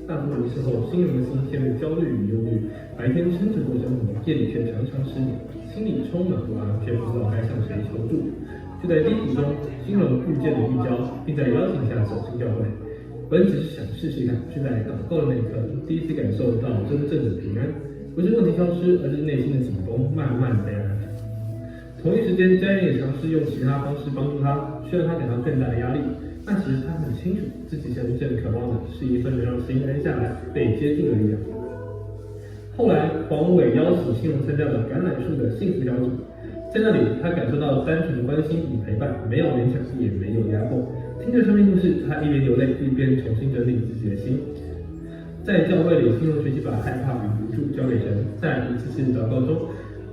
大部分时候，新人的心陷入焦虑与忧虑，白天撑着过生活，夜里却常常失眠，心里充满不安，却不知道该向谁求助。就在低谷中，新人遇见了玉娇，并在邀请下走进教会。本只是想试试看，却在祷告的那一刻，第一次感受到真正的平安，不是问题消失，而是内心的紧绷慢慢被安抚。同一时间，家人也尝试用其他方式帮助他，却让他感到更大的压力。但其实他很清楚，自己真正渴望的是一份能让心安下来、被接住的力量。后来，黄伟邀请新荣参加了橄榄树的幸福小组，在那里，他感受到单纯的关心与陪伴，没有勉强，也没有压迫。听着生命故事，他一边流泪，一边重新整理自己的心。在教会里，新荣学习把害怕与无助交给神，在一次次祷告中，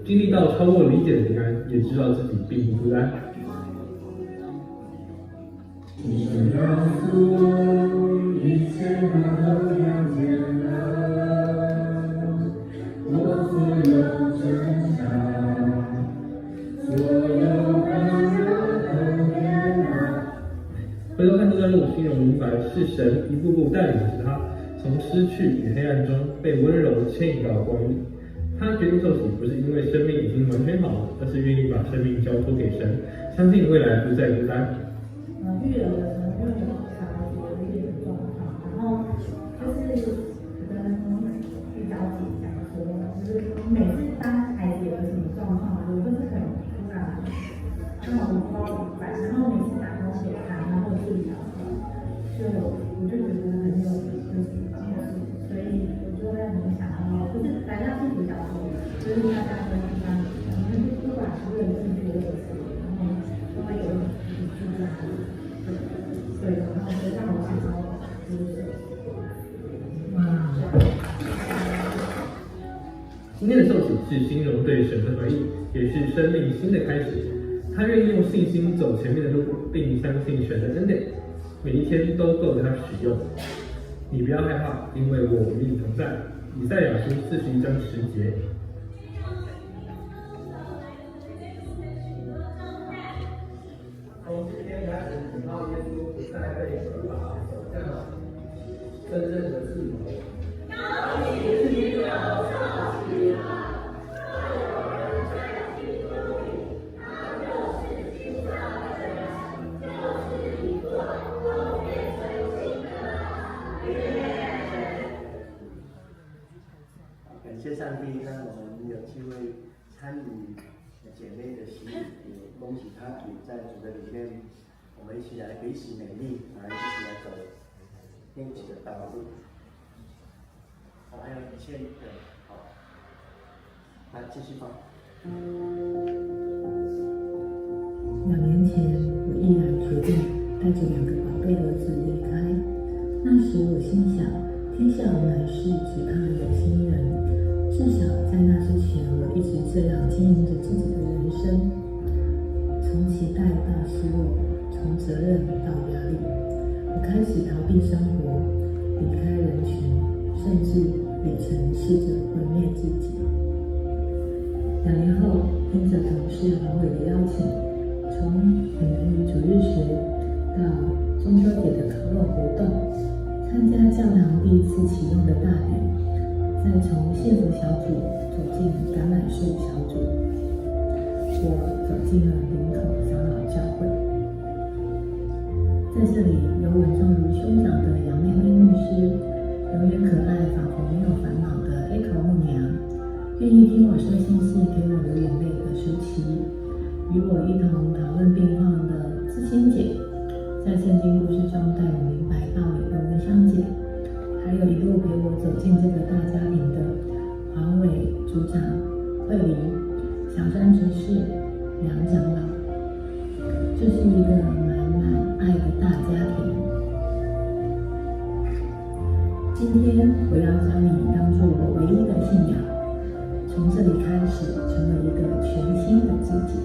经历到超过理解的平安，也知道自己并不孤单。你告诉我，一切都了解了，我所有真相，所有温柔都变了。回头看这段路，新荣明白是神一步步带领着他，从失去与黑暗中被温柔牵引到光里。他决定受洗，不是因为生命已经完全好了，而是愿意把生命交托给神，相信未来不再孤单。育儿的时候，因为有小孩子有一点状况，然后就是跟玉娇姐讲说，就是每次当孩子有什么状况，我就是很突然，那我超明白，然后每次打电话给他，然后去聊天，我就觉得很有帮助，所以我就会很想要，就是来到幸福小组，就是大家都一样，不管是认识多的事，然后都会有一起住在那里。对，然后就让我想到就是今天的受洗是新荣对神的回应，也是生命新的开始。他愿意用信心走前面的路，并相信神的恩典，每一天都够他使用。你不要害怕，因为我与你同在。以赛亚书41章10节。从今天开始，你靠耶稣不再被捆绑，走向真正的自由。谢上帝让我们有机会参与姐妹的洗礼，也恭喜她也在主的里面，我们一起来彼此勉励，来一起来走天主的道路。好，还有一切对，好，来继续放。2年前，我毅然决定带着2个宝贝儿子离开。那时我心想，天下无难事，只怕有心人。至少在那之前，我一直这样经营着自己的人生，从期待到失落，从责任到压力。我开始逃避生活，离开人群，甚至也曾试着毁灭自己。2年后，因着同事黄伟的邀请，从女人主日学到中秋节的烤肉活动，参加教堂第一次启用的大典，再从幸福小组走进橄榄树小组，我走进了林口长老教会。在这里，有稳重如兄长的杨妹妹牧师，永远可爱仿佛没有烦恼的 Echo 牧娘，愿意听我说心事给我流眼泪的舒淇，与我一同讨论病况的知心姐，在圣经故事中带我明白道理的文香姐，还有一路陪我走进这个大家庭的黄伟组长、慧玲、小山执事、梁长老。这是一个满满爱的大家庭。今天我要将你当作我唯一的信仰，从这里开始成为一个全新的自己。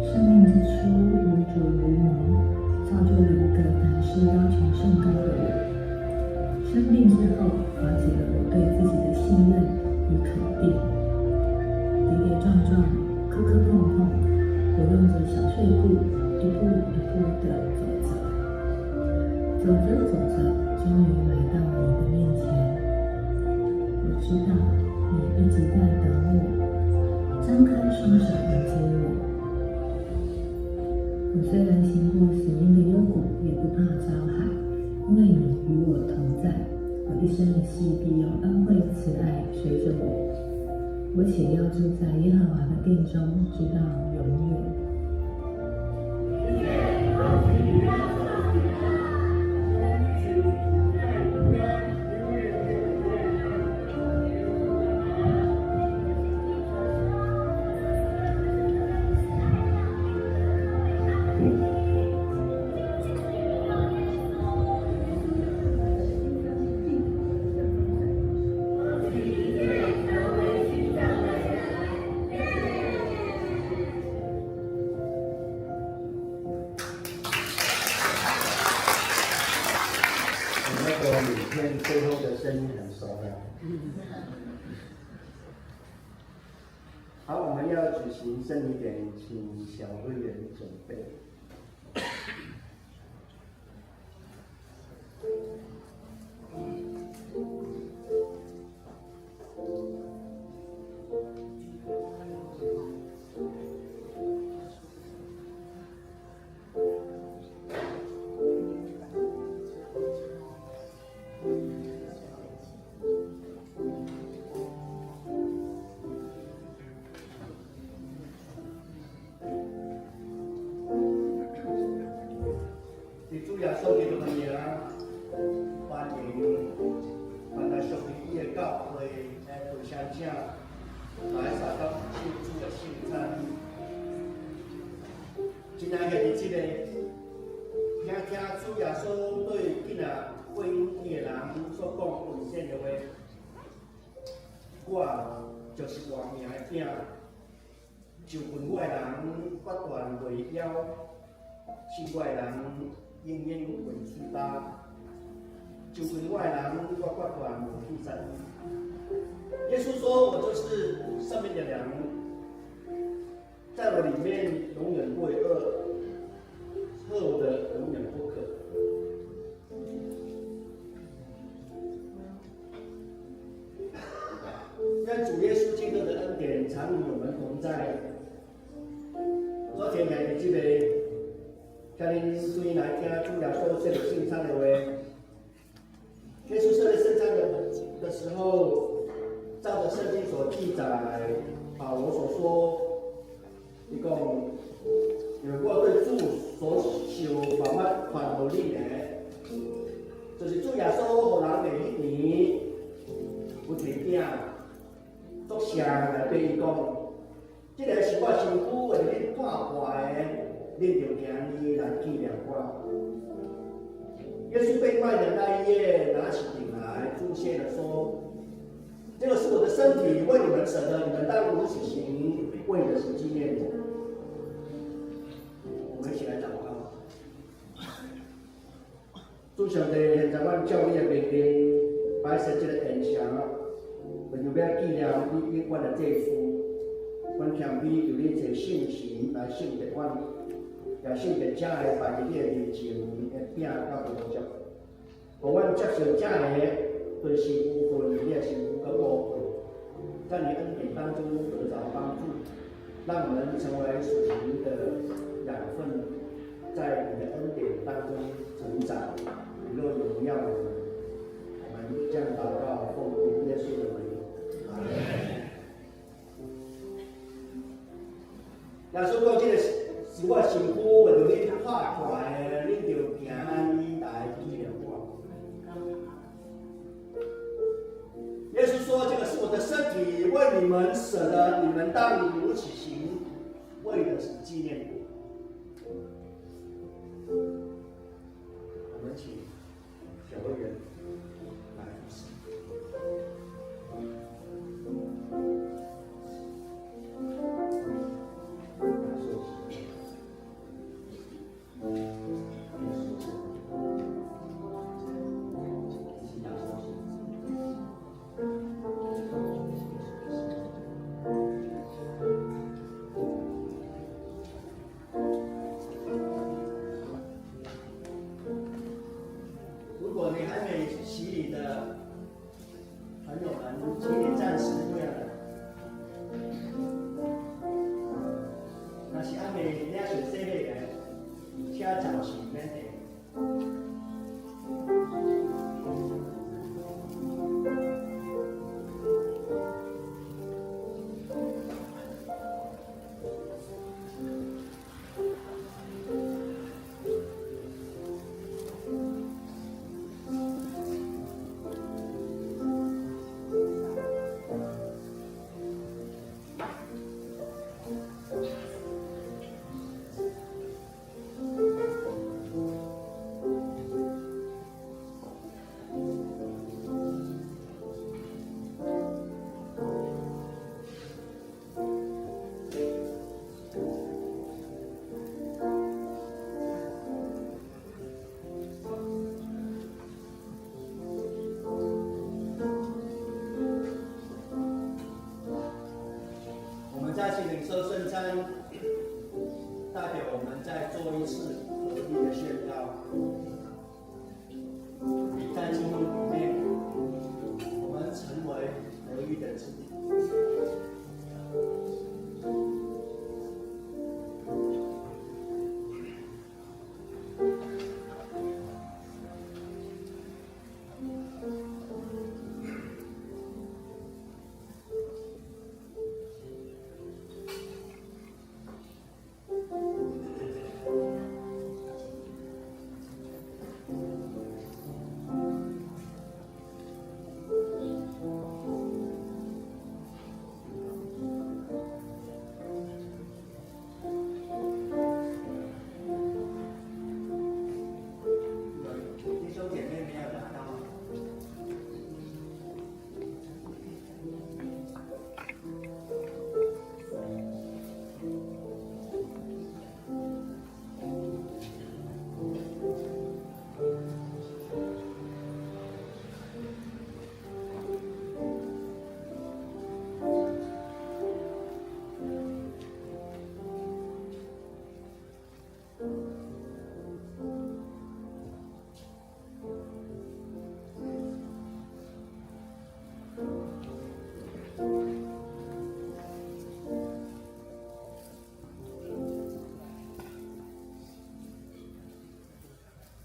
生命之初如主如魔，造就了一个胆识要求甚高的我。生病之后，瓦解了我对自己的信任与肯定。跌跌撞撞，磕磕碰碰，我用着小碎步，一步一步地走着。走着走着，终于来到你的面前。我知道你一直在等我，张开双手迎接我。我虽然行过死荫的幽谷，也不怕遭害，因为你与我同在。我一生一世必有恩惠慈爱随着我，我且要住在耶和华的殿中，直到永远。最后的声音很熟的。好，我们要举行圣礼典，请小会员准备。主耶稣基督的名，欢迎咱来属于伊的教会来分享者来参加庆祝的圣餐。今仔日日子咧，听主耶稣对囡仔回应伊的人所讲奉献的话，我就是活命的饼，就份我的人不断围绕，是我的人。永远为最大，就跟外人我不管我第三。耶稣说：“我就是生命的粮，在我里面永远不会饿，喝我的永远不渴。”愿主耶稣基督的恩典常与我们同在。昨天还记得。今日注意来听主耶稣设立圣餐的话，耶稣设立圣餐的时候，着圣经所记载，保罗所说，一共有过对主所受法律的，就是主耶稣给人的迄年有一点作声来对伊讲，这个是我身躯为恁看坏的，恁就今日来纪念我。耶稣被卖的那一夜，拿起饼来，祝谢了说：“这个是我的身体，为你们舍的，你们当如此行，为的是纪念我。”我们一起来祷告。主上帝，现在阮教你的命令摆设这个现场，为着要纪念你阮的祭司，阮谦卑求你借圣神来圣别阮。也圣别这个摆伫你的面前的饼甲无足，互阮接受这个对是部分你的是个部分，在你恩典当中得着帮助，让我们成为属灵的养分，在你的恩典当中成长，你若荣耀我们。我们这样祷告，奉耶稣的名。阿门。耶稣讲这个。是我身躯为着恁拍坏的，恁就行安尼来纪念我。耶稣说：“这个是我的身体，为你们舍的，你们当如此行，为的是纪念我。”我们请小会员来服侍。如果你还没洗礼的朋友们，请你暂时不要来。那是还没领受洗礼的，请暂时免来。再去领受圣餐，代表我们再做一次合一的宣告。在经文里面，我们成为合一的肢体。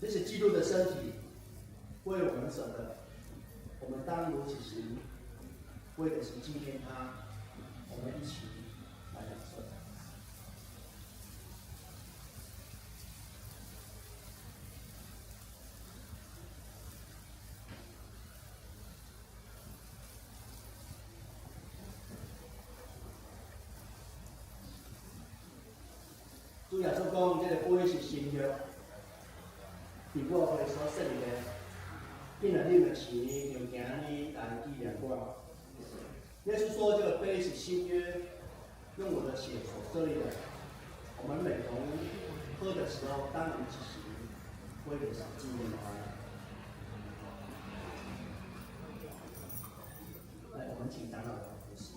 这是基督的身体，为我们舍的，我们当如此行，为的是纪念他，我们一起来领受。主耶稣讲，这个杯是新约，伫我会所设立的。今日你们吃，就行呢来纪念我。耶稣说，这个杯是新约，用我的血所设立的。我们每逢喝的时候，当你举行，为的是纪念他。来，我们请长老来服侍。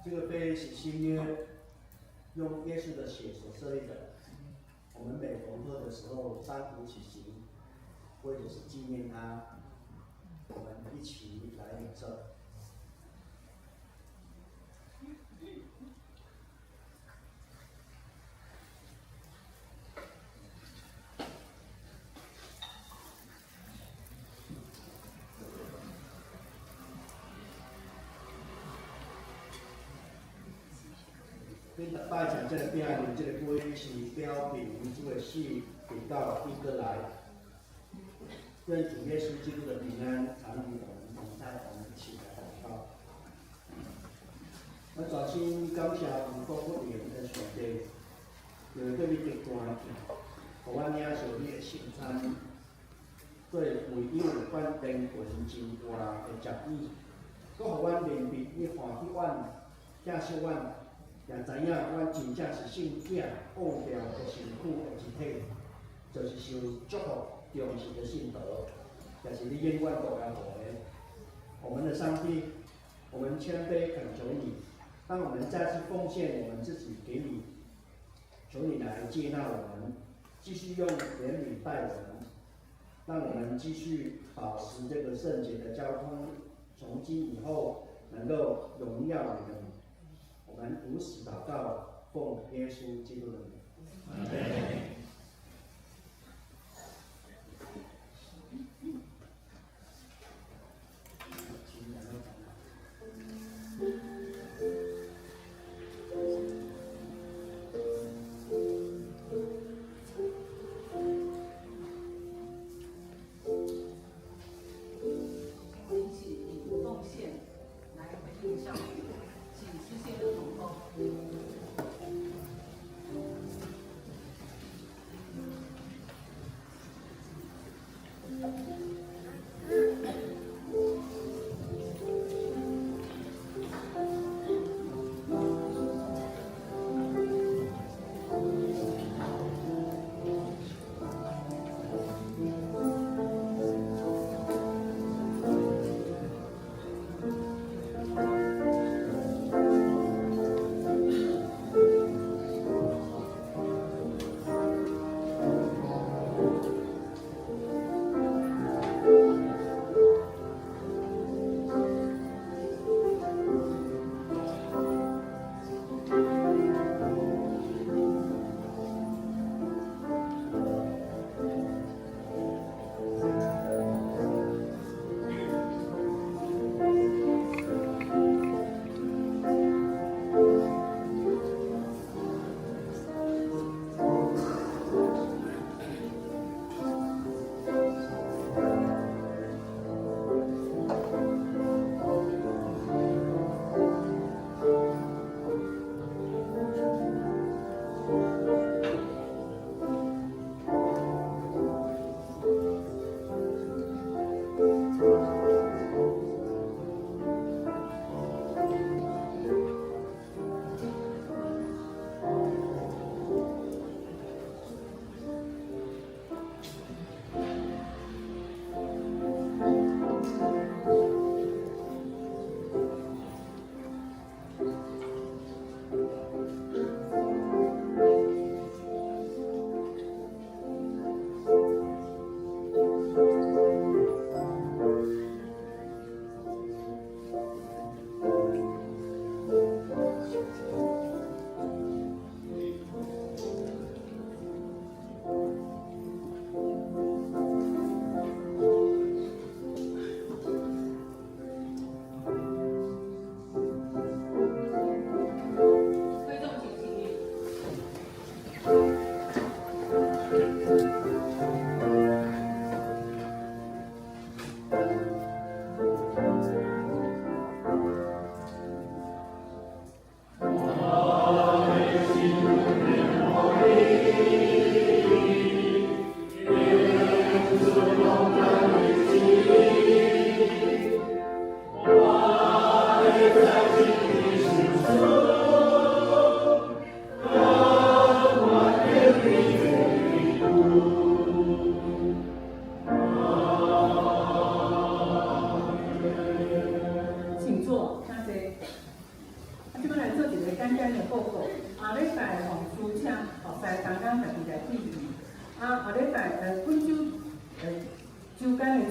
这个杯是新约，用耶稣的血所设立的。我们每逢喝的时候，三鼓起行，为的是纪念他。我们一起来领受。恁逐摆食这个饼面，这个杯是表明主的死直到伊过来。愿主耶稣基督的平安常与我们同在，我们一起来祷告。我早先感谢有福不言的上帝，有对你的关注，互我领受你的圣餐，对唯一有关灵魂真活的食语，搁互阮明白你看去阮正是阮。也知影，阮真正是圣子奥妙的身躯的一体，就是受祝福重视的信徒，也是你永远都要活的。我们的上帝，我们谦卑恳求你，当我们再次奉献我们自己给你，求你来接纳我们，继续用怜悯待我们，让我们继续保持这个圣洁的交通，从今以后能够荣耀你们。我们如此祷告，奉耶稣基督的名。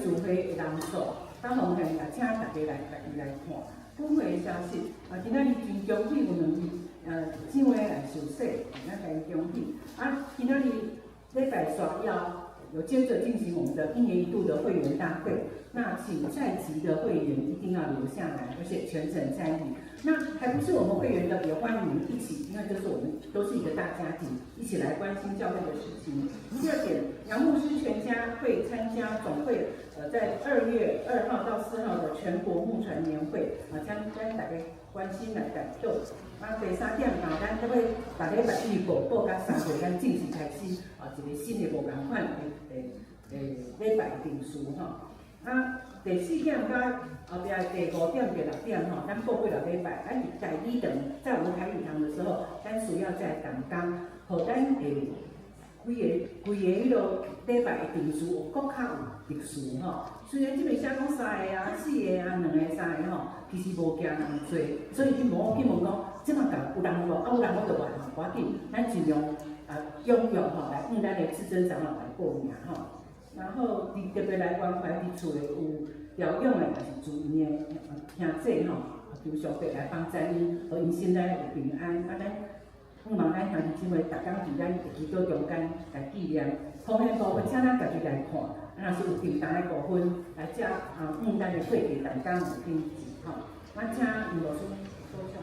聚会的人数，当方向也请大家来看。本会的消息，今仔日真恭喜有2位，几位来受洗，咱大家恭喜。今仔日礼拜刷要有接着进行我们的1年1度的会员大会，那请在籍的会员一定要留下来，而且全程参与。那还不是我们会员的，也欢迎你们一起，因为这是我们都是一个大家庭，一起来关心教会的事情。第二点，杨牧师全家会参加总会，在2月2号到4号的全国牧传年会，将大家关心来感动。第3点，咱这要大礼拜1播到3岁，咱正式开始一个新的无同款的礼拜定数第4点到后壁第5点、第6点咱过几个礼拜，咱第2堂在我们台语堂的时候，咱需要在同工，互咱规个迄落礼拜的定数有搁较有特殊虽然这边写讲3个4个2个3个其实无惊人多，所以你无去问讲，即马有人无？有人我就来无要紧，咱尽量踊跃来咱的至尊长老来报名然后特别来关怀伫厝的有疗养的，也是住院的兄弟求上帝来帮助因，互因心内有平安。咱希望咱兄弟姊妹，逐工伫咱的祈祷中间来纪念。方面部分，请咱家己来看，若是有订单的部分，来遮咱的会给大家有登记请吴老师多少。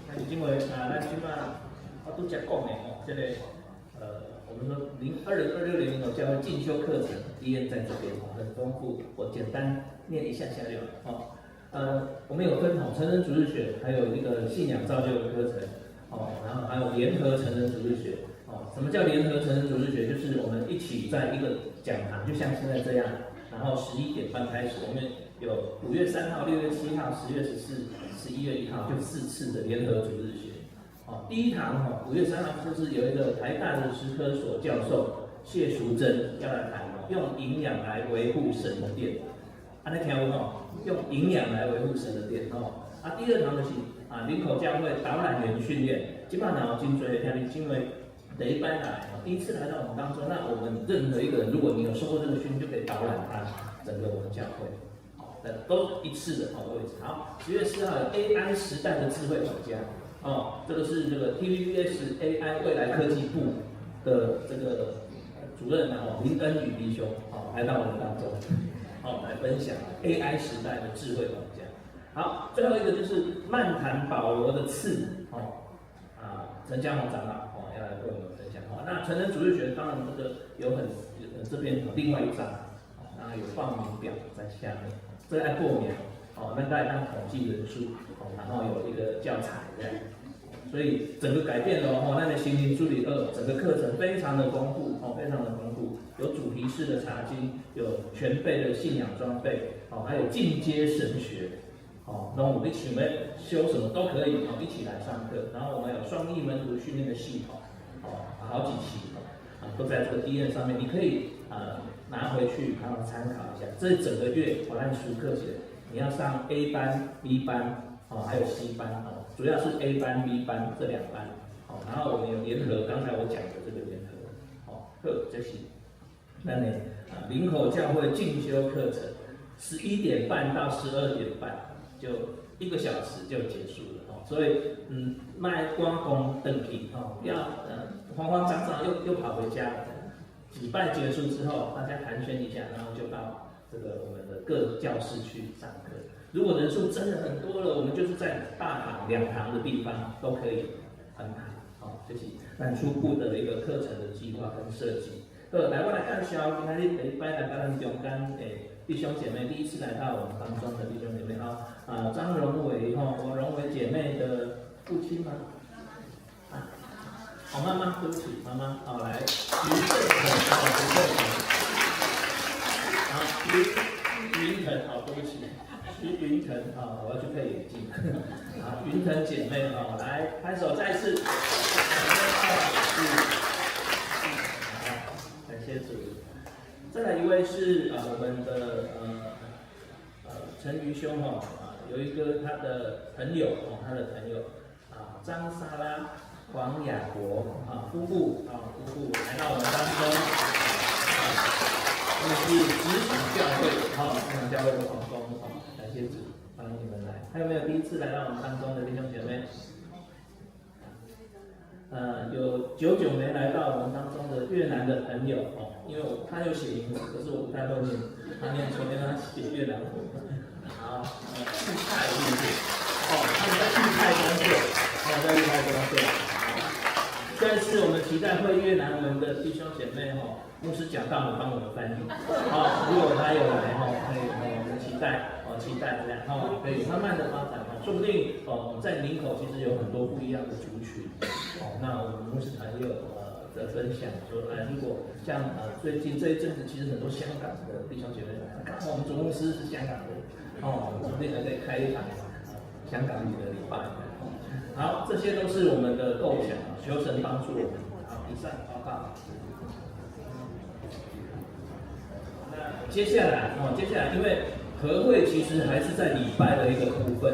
那因为咱即马我拄则讲的这个我们说2026年教会进修课程，医院在这边很丰富，我简单念一下就好。我们有分成人主日学，还有一个信仰造就的课程然后还有联合成人主日学什么叫联合成人主日学？就是我们一起在一个讲堂，就像现在这样，然后11点半开始，我们有5月3号、6月7号、10月14、11月1号，就4次的联合主日学。第一堂5月3号就是有一个台大的食科所教授谢淑珍要来谈用营养来维护神的殿。安尼听有用营养来维护神的殿第二堂就是林口教会导览员训练。基本上真多听你因为第一班来第一次来到我们当中，那我们任何一个人，如果你有受过这个训练，就可以导览他整个我们教会。都一次的位置。好，10月4号有 AI 时代的智慧管家。这个是这个 TVBS AI 未来科技部的这个主任林恩宇弟兄来到我们当中，来分享 AI 时代的智慧管家。好，最后一个就是漫谈保罗的刺，陈江宏长老要来跟我们分享。那成人主日学当然这个有这边有另外一张，然后有报名表在下面，这要过年那大家统计人数然后有一个教材这样。所以整个改变了那个心灵助理2整个课程非常的丰富非常的丰富，有主题式的查经，有全备的信仰装备还有进阶神学那我们一起修什么都可以一起来上课。然后我们有双益门徒训练的系统好几期都在这个 D N 上面，你可以拿回去然后参考一下。这整个月我按熟课写，你要上 A 班、B 班还有 C 班主要是 A 班、B 班这2班然后我们有联合，刚才我讲的这个联合课这些。那呢林口教会进修课程11点半到12点半，就1个小时就结束了所以卖光光登记不要慌慌张张又跑回家。礼拜结束之后，大家寒暄一下，然后就到这个我们的各教室去上课。如果人数真的很多了，我们就是在大堂、2堂的地方都可以安排这是咱初步的一个课程的计划跟设计。来，我来介绍今天第一班来到咱中间弟兄姐妹，第一次来到我们当中的弟兄姐妹张荣伟王荣伟姐妹的父亲吗？妈妈，对不起，妈妈来，徐正腾云腾对不起，徐云腾我要去配眼镜云腾姐妹来拍手再次，感谢主。再来一位是我们的陈瑜兄有一个他的朋友张莎拉、黄雅国夫妇来到我们当中。是职场教会，职场教会的同工，感谢主，欢迎你们来。还有没有第一次来到我们当中的弟兄姐妹？有99年来到我们当中的越南的朋友因为他有写英文，可是我不太会念，他念前面他写越南文，好，裕泰是不是？他们在裕泰工作，在裕泰工作。再次我们期待会越南文的弟兄姐妹牧师讲到你帮我们翻译，如果他有来可以我们期待这样可以慢慢的发展说不定在林口其实有很多不一样的族群那我们牧师团也有的分享说如果像最近这一阵子其实很多香港的弟兄姐妹来，刚好我们总公司是香港人说不定还可以开一场香港语的礼拜。好，这些都是我们的构想，求神帮助我们。好，以上报告。那接下来，因为和会其实还是在礼拜的一个部分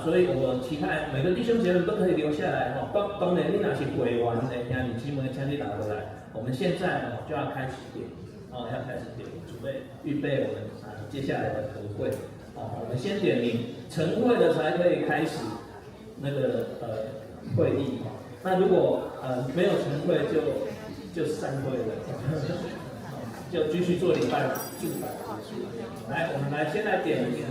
所以我期待每个弟兄姐妹都可以留下来当然，你若是会员的，兄弟姊妹，请你打过来。我们现在就要开始点准备预备我们接下来的和会我们先点名，晨会的才可以开始。那个会议那如果没有晨会就散会了，就继续做礼拜祝福。来，我们先来点名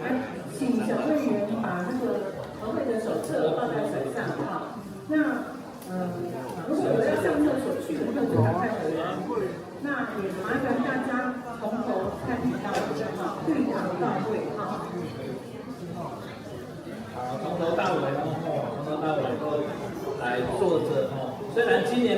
来，请小会员把那个和会的手册放在手上那如果有要上厕所去的，就赶快回来。那也麻烦大家从头看到尾对堂到位从头到尾都来坐着虽然今年没